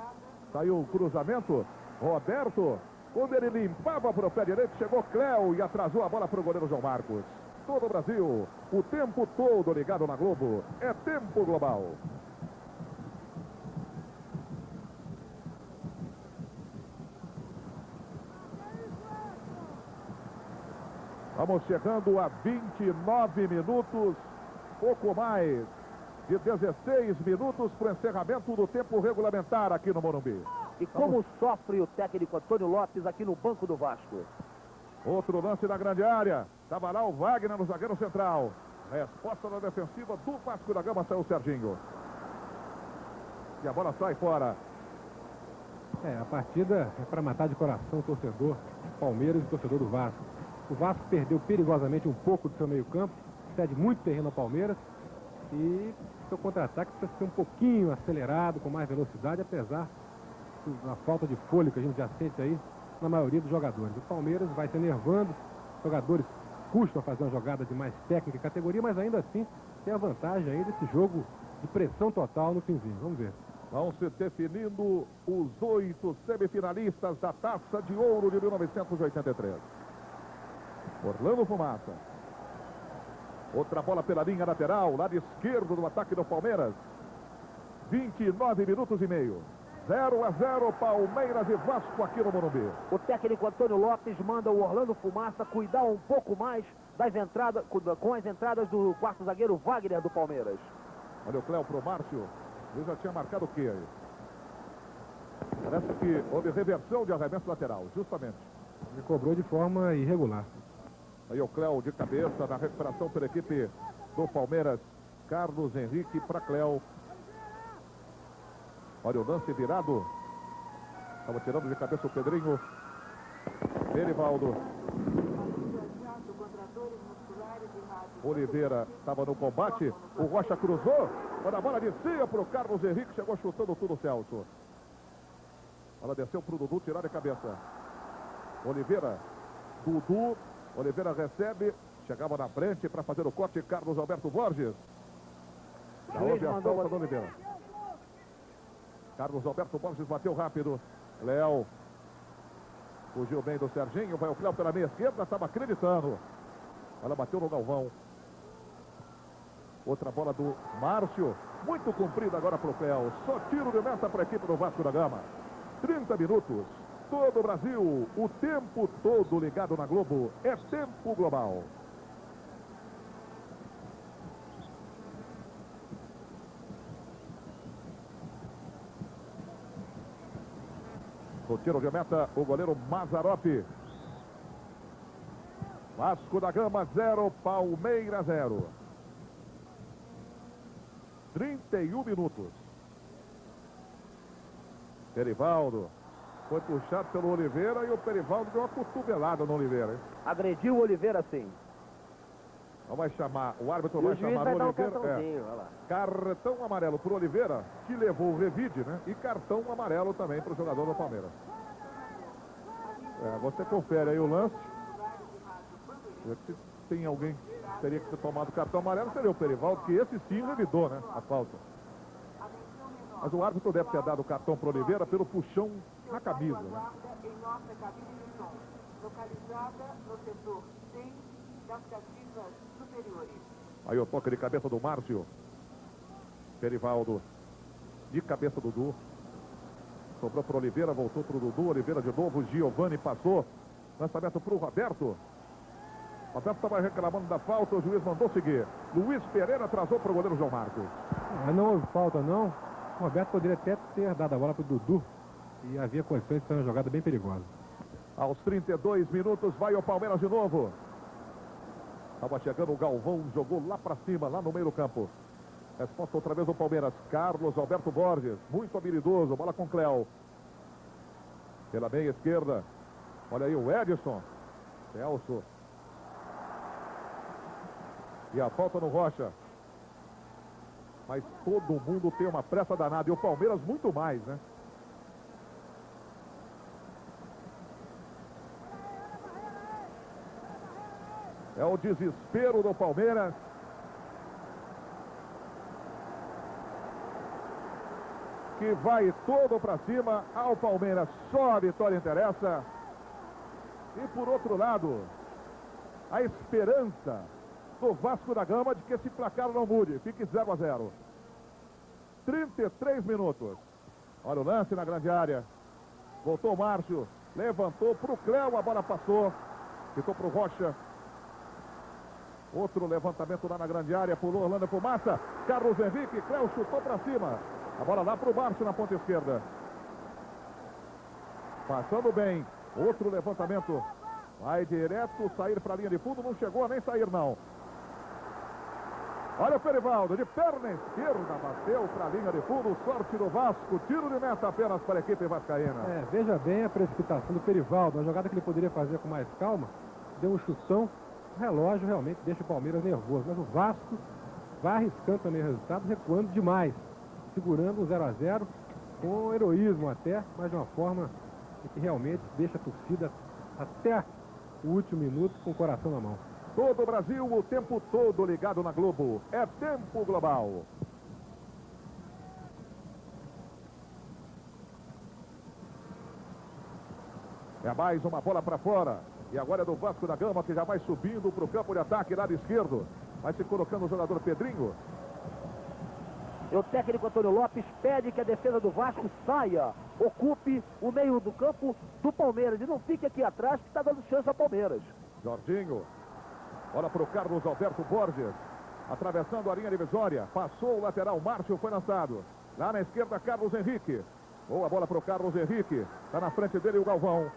Saiu o cruzamento. Roberto. Quando ele limpava para o pé direito, chegou Cléo e atrasou a bola para o goleiro João Marcos. Todo o Brasil, o tempo todo ligado na Globo. É tempo global. Vamos chegando a 29 minutos, pouco mais de 16 minutos para o encerramento do tempo regulamentar aqui no Morumbi. E como sofre o técnico Antônio Lopes aqui no banco do Vasco. Outro lance na grande área. Estava lá o Wagner no zagueiro central. Resposta da defensiva do Vasco da Gama, saiu o Serginho. E a bola sai fora. A partida é para matar de coração o torcedor Palmeiras e o torcedor do Vasco. O Vasco perdeu perigosamente um pouco do seu meio campo, cede muito terreno ao Palmeiras e seu contra-ataque precisa ser um pouquinho acelerado, com mais velocidade, apesar da falta de fôlego que a gente já sente aí na maioria dos jogadores. O Palmeiras vai se enervando, os jogadores custam a fazer uma jogada de mais técnica e categoria, mas ainda assim tem a vantagem aí desse jogo de pressão total no finzinho. Vamos ver. Vão se definindo os 8 semifinalistas da Taça de Ouro de 1983. Orlando Fumaça. Outra bola pela linha lateral, lado esquerdo do ataque do Palmeiras. 29 minutos e meio. 0-0, Palmeiras e Vasco aqui no Morumbi. O técnico Antônio Lopes manda o Orlando Fumaça cuidar um pouco mais das entradas, com as entradas do quarto zagueiro Wagner do Palmeiras. Olha o Cléo pro Márcio. Ele já tinha marcado o quê aí? Parece que houve reversão de arremesso lateral, justamente. Ele cobrou de forma irregular. Aí o Cléo de cabeça na recuperação pela equipe do Palmeiras. Carlos Henrique para Cléo. Olha o lance virado. Estava tirando de cabeça o Pedrinho. Erivaldo. Oliveira estava no combate. O Rocha cruzou. Quando a bola descia para o Carlos Henrique, chegou chutando tudo o Celso. Ela desceu para o Dudu tirar de cabeça. Oliveira. Dudu. Oliveira recebe. Chegava na frente para fazer o corte. Carlos Alberto Borges. Já houve a falta do Oliveira. Carlos Alberto Borges bateu rápido. Léo. Fugiu bem do Serginho. Vai o Cléo pela meia esquerda. Estava acreditando. Ela bateu no Galvão. Outra bola do Márcio. Muito comprida agora para o Cléo. Só tiro de meta para a equipe do Vasco da Gama. 30 minutos. Todo o Brasil. O tempo todo ligado na Globo. É tempo global. No tiro de meta, o goleiro Mazzaropi. Vasco da Gama 0, Palmeiras 0. 31 minutos. Perivaldo foi puxado pelo Oliveira e o Perivaldo deu uma cotovelada no Oliveira, hein? Agrediu o Oliveira, sim. Então vai chamar, o árbitro vai chamar o Oliveira. Cartão amarelo para o Oliveira, que levou o revide, né? E cartão amarelo também para o jogador do Palmeiras. Você confere aí o lance. Se tem alguém que teria que ter tomado cartão amarelo, seria o Perivaldo, que esse sim revidou, né? A falta. Mas o árbitro deve ter dado o cartão para o Oliveira pelo puxão na camisa, né? Aí o toque de cabeça do Márcio. Perivaldo. De cabeça do Dudu. Sobrou para o Oliveira, voltou para o Dudu. Oliveira de novo. Giovani passou. Lançamento para o Roberto. Roberto estava reclamando da falta. O juiz mandou seguir. Luiz Pereira atrasou para o goleiro João Marcos. Não houve falta, não. O Roberto poderia até ter dado a bola para o Dudu. E havia condições de ser uma jogada bem perigosa. Aos 32 minutos vai o Palmeiras de novo. Estava chegando o Galvão, jogou lá para cima, lá no meio do campo. Resposta outra vez o Palmeiras. Carlos Alberto Borges, muito habilidoso, bola com Cléo. Pela meia esquerda. Olha aí o Edson. Celso. E a falta no Rocha. Mas todo mundo tem uma pressa danada. E o Palmeiras muito mais, né? É o desespero do Palmeiras. Que vai todo para cima. Ao Palmeiras só a vitória interessa. E por outro lado, a esperança do Vasco da Gama de que esse placar não mude. Fique 0-0. 33 minutos. Olha o lance na grande área. Voltou o Márcio. Levantou para o Cléo. A bola passou. Ficou para o Rocha. Outro levantamento lá na grande área. Pulou Orlando Fumaça. Carlos Henrique. Cléo chutou para cima. A bola lá para o Márcio na ponta esquerda. Passando bem. Outro levantamento. Vai direto. Sair para a linha de fundo. Não chegou a nem sair não. Olha o Perivaldo, de perna esquerda, bateu para a linha de fundo, sorte do Vasco, tiro de meta apenas para a equipe vascaína. Veja bem a precipitação do Perivaldo, uma jogada que ele poderia fazer com mais calma, deu um chutão, o relógio realmente deixa o Palmeiras nervoso, mas o Vasco vai arriscando também o resultado, recuando demais, segurando um 0-0, com heroísmo até, mas de uma forma que realmente deixa a torcida até o último minuto com o coração na mão. Todo o Brasil, o tempo todo ligado na Globo. É tempo global. É mais uma bola para fora. E agora é do Vasco da Gama, que já vai subindo para o campo de ataque, lado esquerdo. Vai se colocando o jogador Pedrinho. E o técnico Antônio Lopes pede que a defesa do Vasco saia, ocupe o meio do campo do Palmeiras. E não fique aqui atrás, que está dando chance ao Palmeiras. Jorginho. Bola para o Carlos Alberto Borges. Atravessando a linha divisória. Passou o lateral. Márcio foi lançado. Lá na esquerda, Carlos Henrique. Boa bola para o Carlos Henrique. Está na frente dele o Galvão.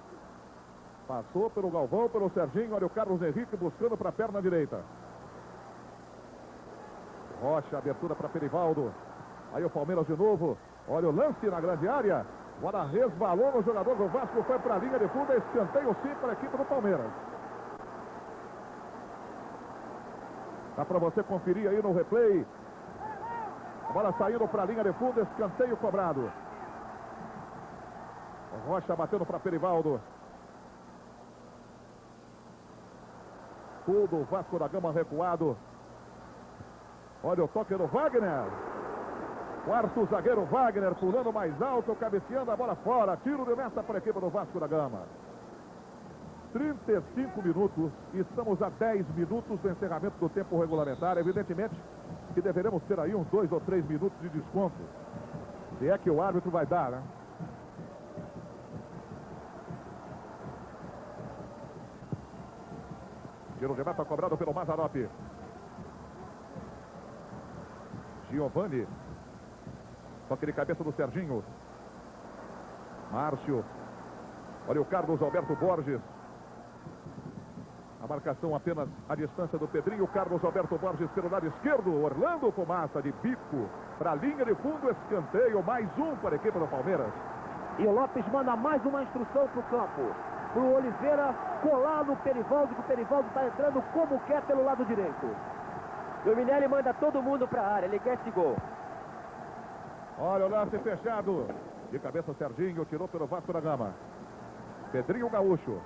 Passou pelo Galvão, pelo Serginho. Olha o Carlos Henrique buscando para a perna direita. Rocha, abertura para Perivaldo. Aí o Palmeiras de novo. Olha o lance na grande área. Bola resbalou no jogador do Vasco. Foi para a linha de fundo. Escanteio sim para a equipe do Palmeiras. Dá para você conferir aí no replay. A bola saindo para a linha de fundo, escanteio cobrado. O Rocha batendo para Perivaldo. Tudo o Vasco da Gama recuado. Olha o toque do Wagner. Quarto zagueiro Wagner pulando mais alto, cabeceando a bola fora. Tiro de meta para a equipe do Vasco da Gama. 35 minutos, estamos a 10 minutos do encerramento do tempo regulamentar. Evidentemente que deveremos ter aí uns 2 ou 3 minutos de desconto. Se é que o árbitro vai dar, né? Tiro de meta cobrado pelo Mazzaropi. Giovani. Toque de cabeça do Serginho. Márcio. Olha o Carlos Alberto Borges. A marcação apenas à distância do Pedrinho. Carlos Alberto Borges pelo lado esquerdo. Orlando Fumaça de bico para a linha de fundo. Escanteio. Mais um para a equipe do Palmeiras. E o Lopes manda mais uma instrução para o campo. Para o Oliveira colar no Perivaldo. Que o Perivaldo está entrando como quer pelo lado direito. E o Minelli manda todo mundo para a área. Ele quer esse gol. Olha o lance fechado. De cabeça Serginho. Tirou pelo Vasco da Gama. Pedrinho Gaúcho.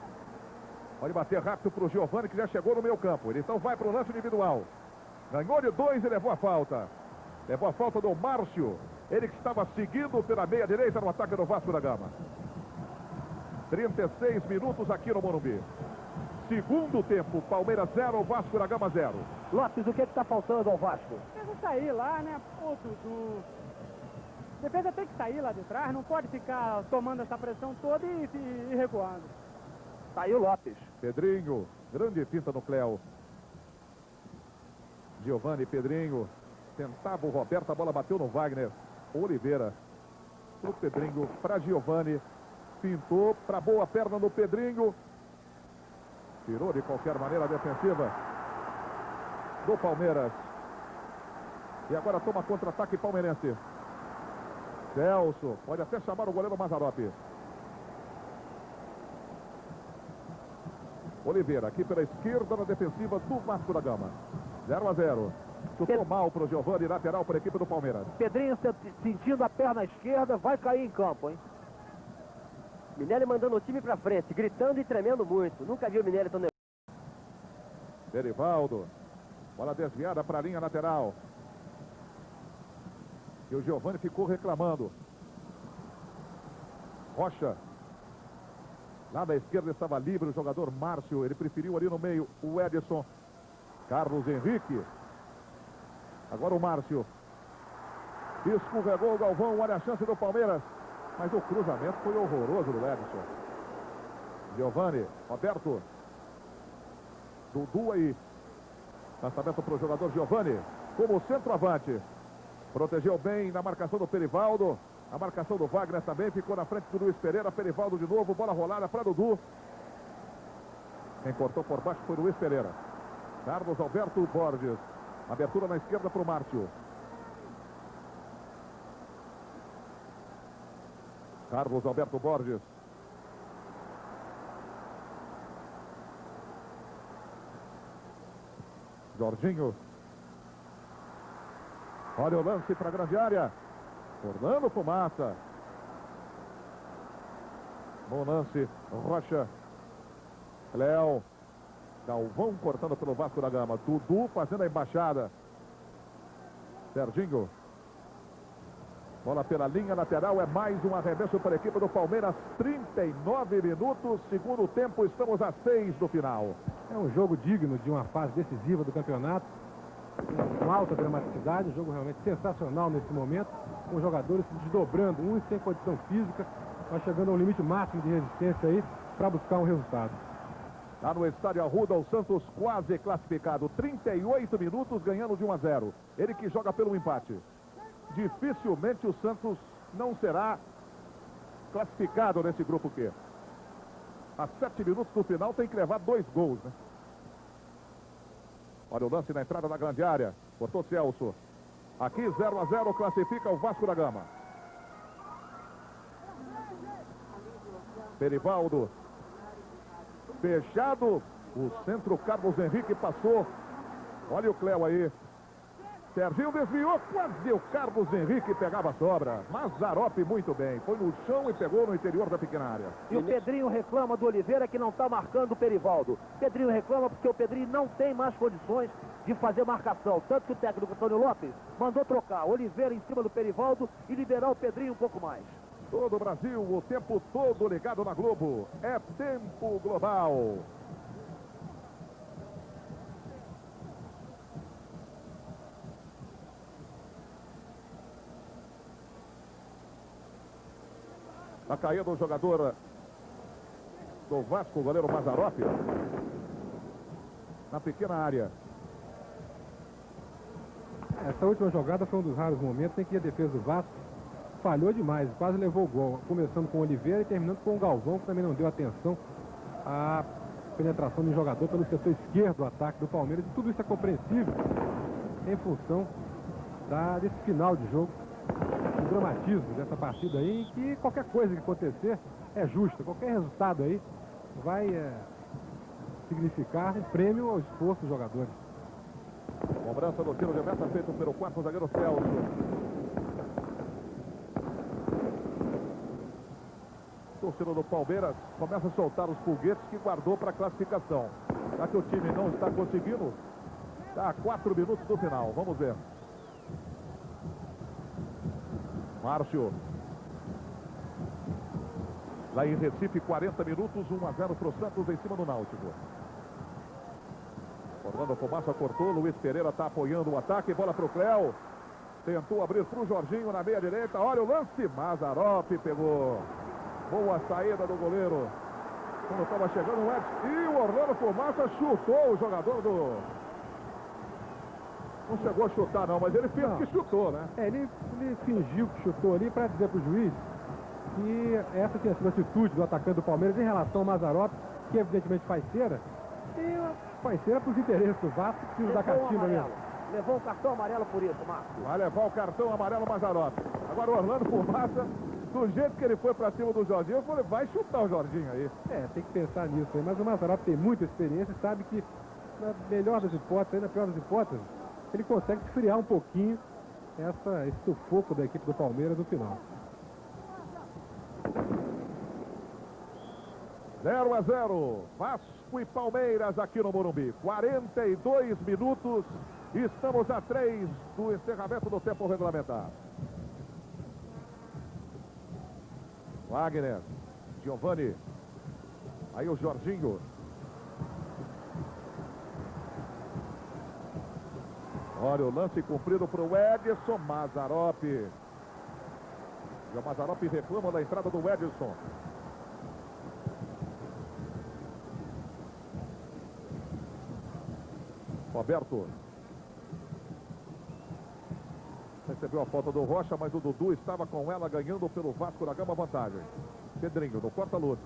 Pode bater rápido para o Giovani, que já chegou no meio campo. Ele então vai para o lance individual. Ganhou de 2 e levou a falta. Levou a falta do Márcio. Ele que estava seguindo pela meia direita no ataque do Vasco da Gama. 36 minutos aqui no Morumbi. Segundo tempo, Palmeiras 0, Vasco da Gama 0. Lopes, o que está faltando ao Vasco? Tem que sair lá, né? Pô, Dudu. A defesa tem que sair lá de trás, não pode ficar tomando essa pressão toda e recuando. Saiu Lopes. Pedrinho, grande finta no Cléo. Giovani, Pedrinho. Tentava o Roberto, a bola bateu no Wagner. Oliveira. Pro Pedrinho, para Giovani. Pintou para boa perna no Pedrinho. Tirou de qualquer maneira a defensiva do Palmeiras. E agora toma contra-ataque palmeirense. Celso, pode até chamar o goleiro Mazzaropi. Oliveira, aqui pela esquerda na defensiva do Vasco da Gama. 0-0. Chutou mal para o Giovani, lateral para a equipe do Palmeiras. Pedrinho sentindo a perna esquerda, vai cair em campo, hein? Minelli mandando o time para frente, gritando e tremendo muito. Nunca vi o Minelli tão nervoso. Perivaldo. Bola desviada para a linha lateral. E o Giovani ficou reclamando. Rocha. Lá da esquerda estava livre o jogador Márcio. Ele preferiu ali no meio o Edson. Carlos Henrique. Agora o Márcio. Escorregou o Galvão. Olha a chance do Palmeiras. Mas o cruzamento foi horroroso do Edson. Giovani. Roberto. Dudu aí. Lançamento para o jogador Giovani. Como centroavante. Protegeu bem na marcação do Perivaldo. A marcação do Wagner também. Ficou na frente do Luiz Pereira. Perivaldo de novo. Bola rolada para Dudu. Quem cortou por baixo foi o Luiz Pereira. Carlos Alberto Borges. Abertura na esquerda para o Márcio. Carlos Alberto Borges. Jorginho. Olha o lance para a grande área. Orlando Fumaça. Bom lance. Rocha. Léo. Galvão cortando pelo Vasco da Gama. Dudu fazendo a embaixada. Serginho. Bola pela linha lateral. É mais um arremesso para a equipe do Palmeiras. 39 minutos. Segundo tempo. Estamos a 6 do final. É um jogo digno de uma fase decisiva do campeonato. Com alta dramaticidade. Um jogo realmente sensacional nesse momento. Com jogadores se desdobrando. Uns sem condição física. Mas chegando ao limite máximo de resistência aí. Para buscar um resultado. Lá no estádio Arruda, o Santos quase classificado. 38 minutos ganhando de 1-0. Ele que joga pelo empate. Dificilmente o Santos não será classificado nesse grupo Q. A 7 minutos do final tem que levar 2 gols, né? Olha o lance na entrada da grande área. Cortou Celso. Aqui 0-0 classifica o Vasco da Gama. Perivaldo. Fechado. O centro, Carlos Henrique passou. Olha o Cléo aí. Serginho desviou, quase o Carlos Henrique pegava a sobra. Mazzaropi muito bem. Foi no chão e pegou no interior da pequena área. E o Pedrinho reclama do Oliveira que não está marcando o Perivaldo. Pedrinho reclama porque o Pedrinho não tem mais condições de fazer marcação. Tanto que o técnico Antônio Lopes mandou trocar Oliveira em cima do Perivaldo e liberar o Pedrinho um pouco mais. Todo o Brasil, o tempo todo ligado na Globo. É tempo global. A caída do jogador do Vasco, o goleiro Mazzaropi. Na pequena área. Essa última jogada foi um dos raros momentos em que a defesa do Vasco falhou demais, quase levou o gol. Começando com o Oliveira e terminando com o Galvão, que também não deu atenção à penetração do jogador pelo setor esquerdo do ataque do Palmeiras. E tudo isso é compreensível em função desse final de jogo. O dramatismo dessa partida aí, que qualquer coisa que acontecer é justa. Qualquer resultado aí vai significar um prêmio ao esforço dos jogadores. Cobrança do tiro de meta feito pelo quarto zagueiro Celso. Torcedor do Palmeiras começa a soltar os foguetes que guardou para a classificação. Já que o time não está conseguindo, está a 4 minutos do final. Vamos ver. Márcio. Lá em Recife, 40 minutos, 1-0 para o Santos em cima do Náutico. Orlando Fumaça cortou, Luiz Pereira está apoiando o ataque, bola para o Cléo. Tentou abrir para o Jorginho na meia direita, olha o lance, Mazzaropi pegou. Boa saída do goleiro. Quando estava chegando o Edson, e o Orlando Fumaça chutou o jogador do... Não chegou a chutar não, mas ele fez que chutou, né? Ele fingiu que chutou ali para dizer para o juiz que essa tinha sido a atitude do atacante do Palmeiras em relação ao Mazzaropi, que evidentemente faz cera, e faz cera para os interesses do Vasco, precisa da catimba mesmo. Levou o cartão amarelo por isso, Marcos. Vai levar o cartão amarelo Mazzaropi. Agora o Orlando Fumaça, do jeito que ele foi para cima do Jorginho, eu falei, vai chutar o Jorginho aí. Tem que pensar nisso aí, mas o Mazzaropi tem muita experiência e sabe que na melhor das hipóteses, na pior das hipóteses, ele consegue esfriar um pouquinho esse sufoco da equipe do Palmeiras no final. 0-0, Vasco e Palmeiras aqui no Morumbi. 42 minutos, estamos a 3 do encerramento do tempo regulamentar. Wagner, Giovani, aí o Jorginho. Olha o lance cumprido para o Edson Mazzaropi. E o Mazzaropi reclama da entrada do Edson. Roberto. Recebeu a falta do Rocha, mas o Dudu estava com ela ganhando pelo Vasco da Gama vantagem. Pedrinho, no corta-luz.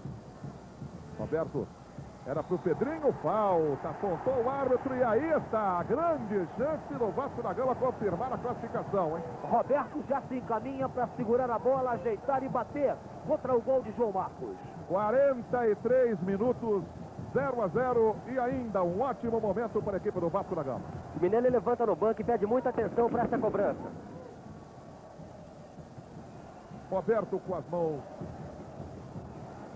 Roberto. Era para o Pedrinho, falta, apontou o árbitro e aí está a grande chance do Vasco da Gama confirmar a classificação, hein? Roberto já se encaminha para segurar a bola, ajeitar e bater contra o gol de João Marcos. 43 minutos, 0-0 e ainda um ótimo momento para a equipe do Vasco da Gama. Minelli levanta no banco e pede muita atenção para essa cobrança. Roberto com as mãos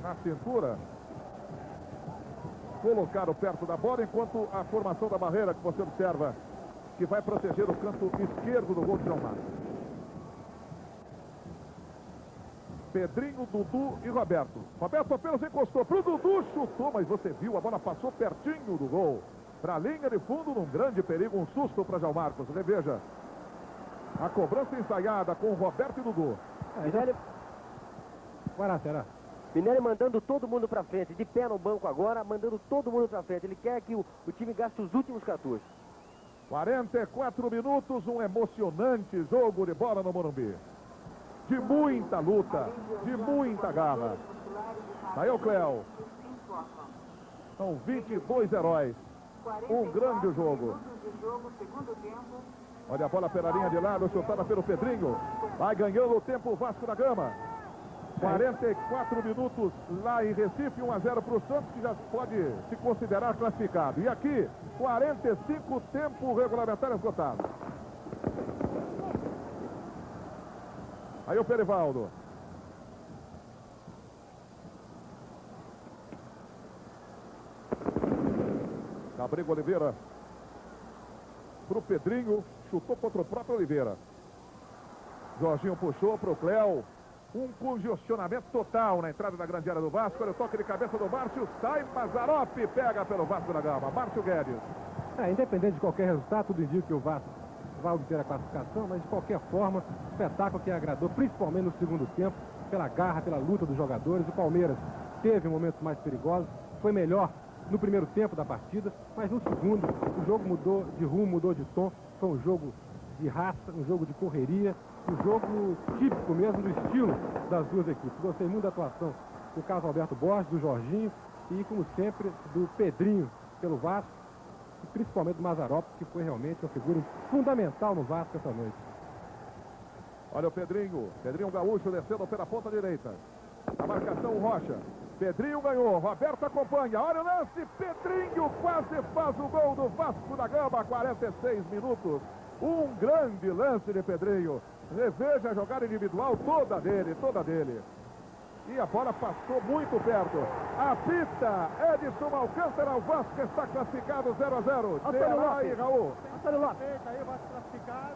na cintura. Colocado perto da bola, enquanto a formação da barreira que você observa que vai proteger o canto esquerdo do gol de João Marcos. Pedrinho, Dudu e Roberto. Roberto apenas encostou para o Dudu, chutou, mas você viu, a bola passou pertinho do gol. Para a linha de fundo, num grande perigo, um susto para João Marcos. Reveja a cobrança ensaiada com Roberto e Dudu. Será? Minelli mandando todo mundo para frente, de pé no banco agora, mandando todo mundo para frente. Ele quer que o time gaste os últimos cartuchos. 44 minutos, um emocionante jogo de bola no Morumbi. De muita luta, de muita garra. Aí o Cléo. São 22 heróis. Um grande jogo. Olha a bola pela linha de lado, chutada pelo Pedrinho. Vai ganhando o tempo o Vasco da Gama. 44 minutos lá em Recife, 1-0 para o Santos, que já pode se considerar classificado. E aqui, 45 tempo regulamentar esgotado. Aí o Perivaldo. Gabriel Oliveira para o Pedrinho, chutou contra o próprio Oliveira. Jorginho puxou para o Cléo. Um congestionamento total na entrada da grande área do Vasco. Olha o toque de cabeça do Márcio. Sai Mazzaropi, pega pelo Vasco da Gama. Márcio Guedes. Independente de qualquer resultado, tudo indica que o Vasco vai obter a classificação, mas de qualquer forma, espetáculo que agradou, principalmente no segundo tempo, pela garra, pela luta dos jogadores. O Palmeiras teve momentos mais perigosos, foi melhor no primeiro tempo da partida, mas no segundo o jogo mudou de rumo, mudou de tom. Foi um jogo de raça, um jogo de correria, um jogo típico mesmo do estilo das duas equipes. Gostei muito da atuação do Carlos Alberto Borges, do Jorginho e, como sempre, do Pedrinho pelo Vasco e principalmente do Mazzaropi, que foi realmente uma figura fundamental no Vasco essa noite. Olha o Pedrinho gaúcho descendo pela ponta direita. A marcação Rocha. Pedrinho ganhou, Roberto acompanha, olha o lance, Pedrinho quase faz o gol do Vasco da Gama, 46 minutos. Um grande lance de Pedrinho. Reveja a jogada individual toda dele. E a bola passou muito perto. Apita Edson Alcântara, o Vasco está classificado 0-0. Antônio e Raul. Antônio Lopes. Aí o Vasco classificado.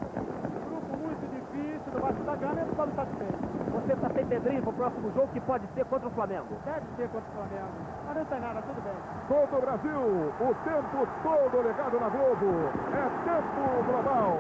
Grupo muito difícil do Vasco da Gama, ele pode estar satisfeito. Você está sem Pedrinho para o próximo jogo, que pode ser contra o Flamengo. Deve ser contra o Flamengo. Mas não tem nada, tudo bem. Todo o Brasil, o tempo todo ligado na Globo. É tempo global.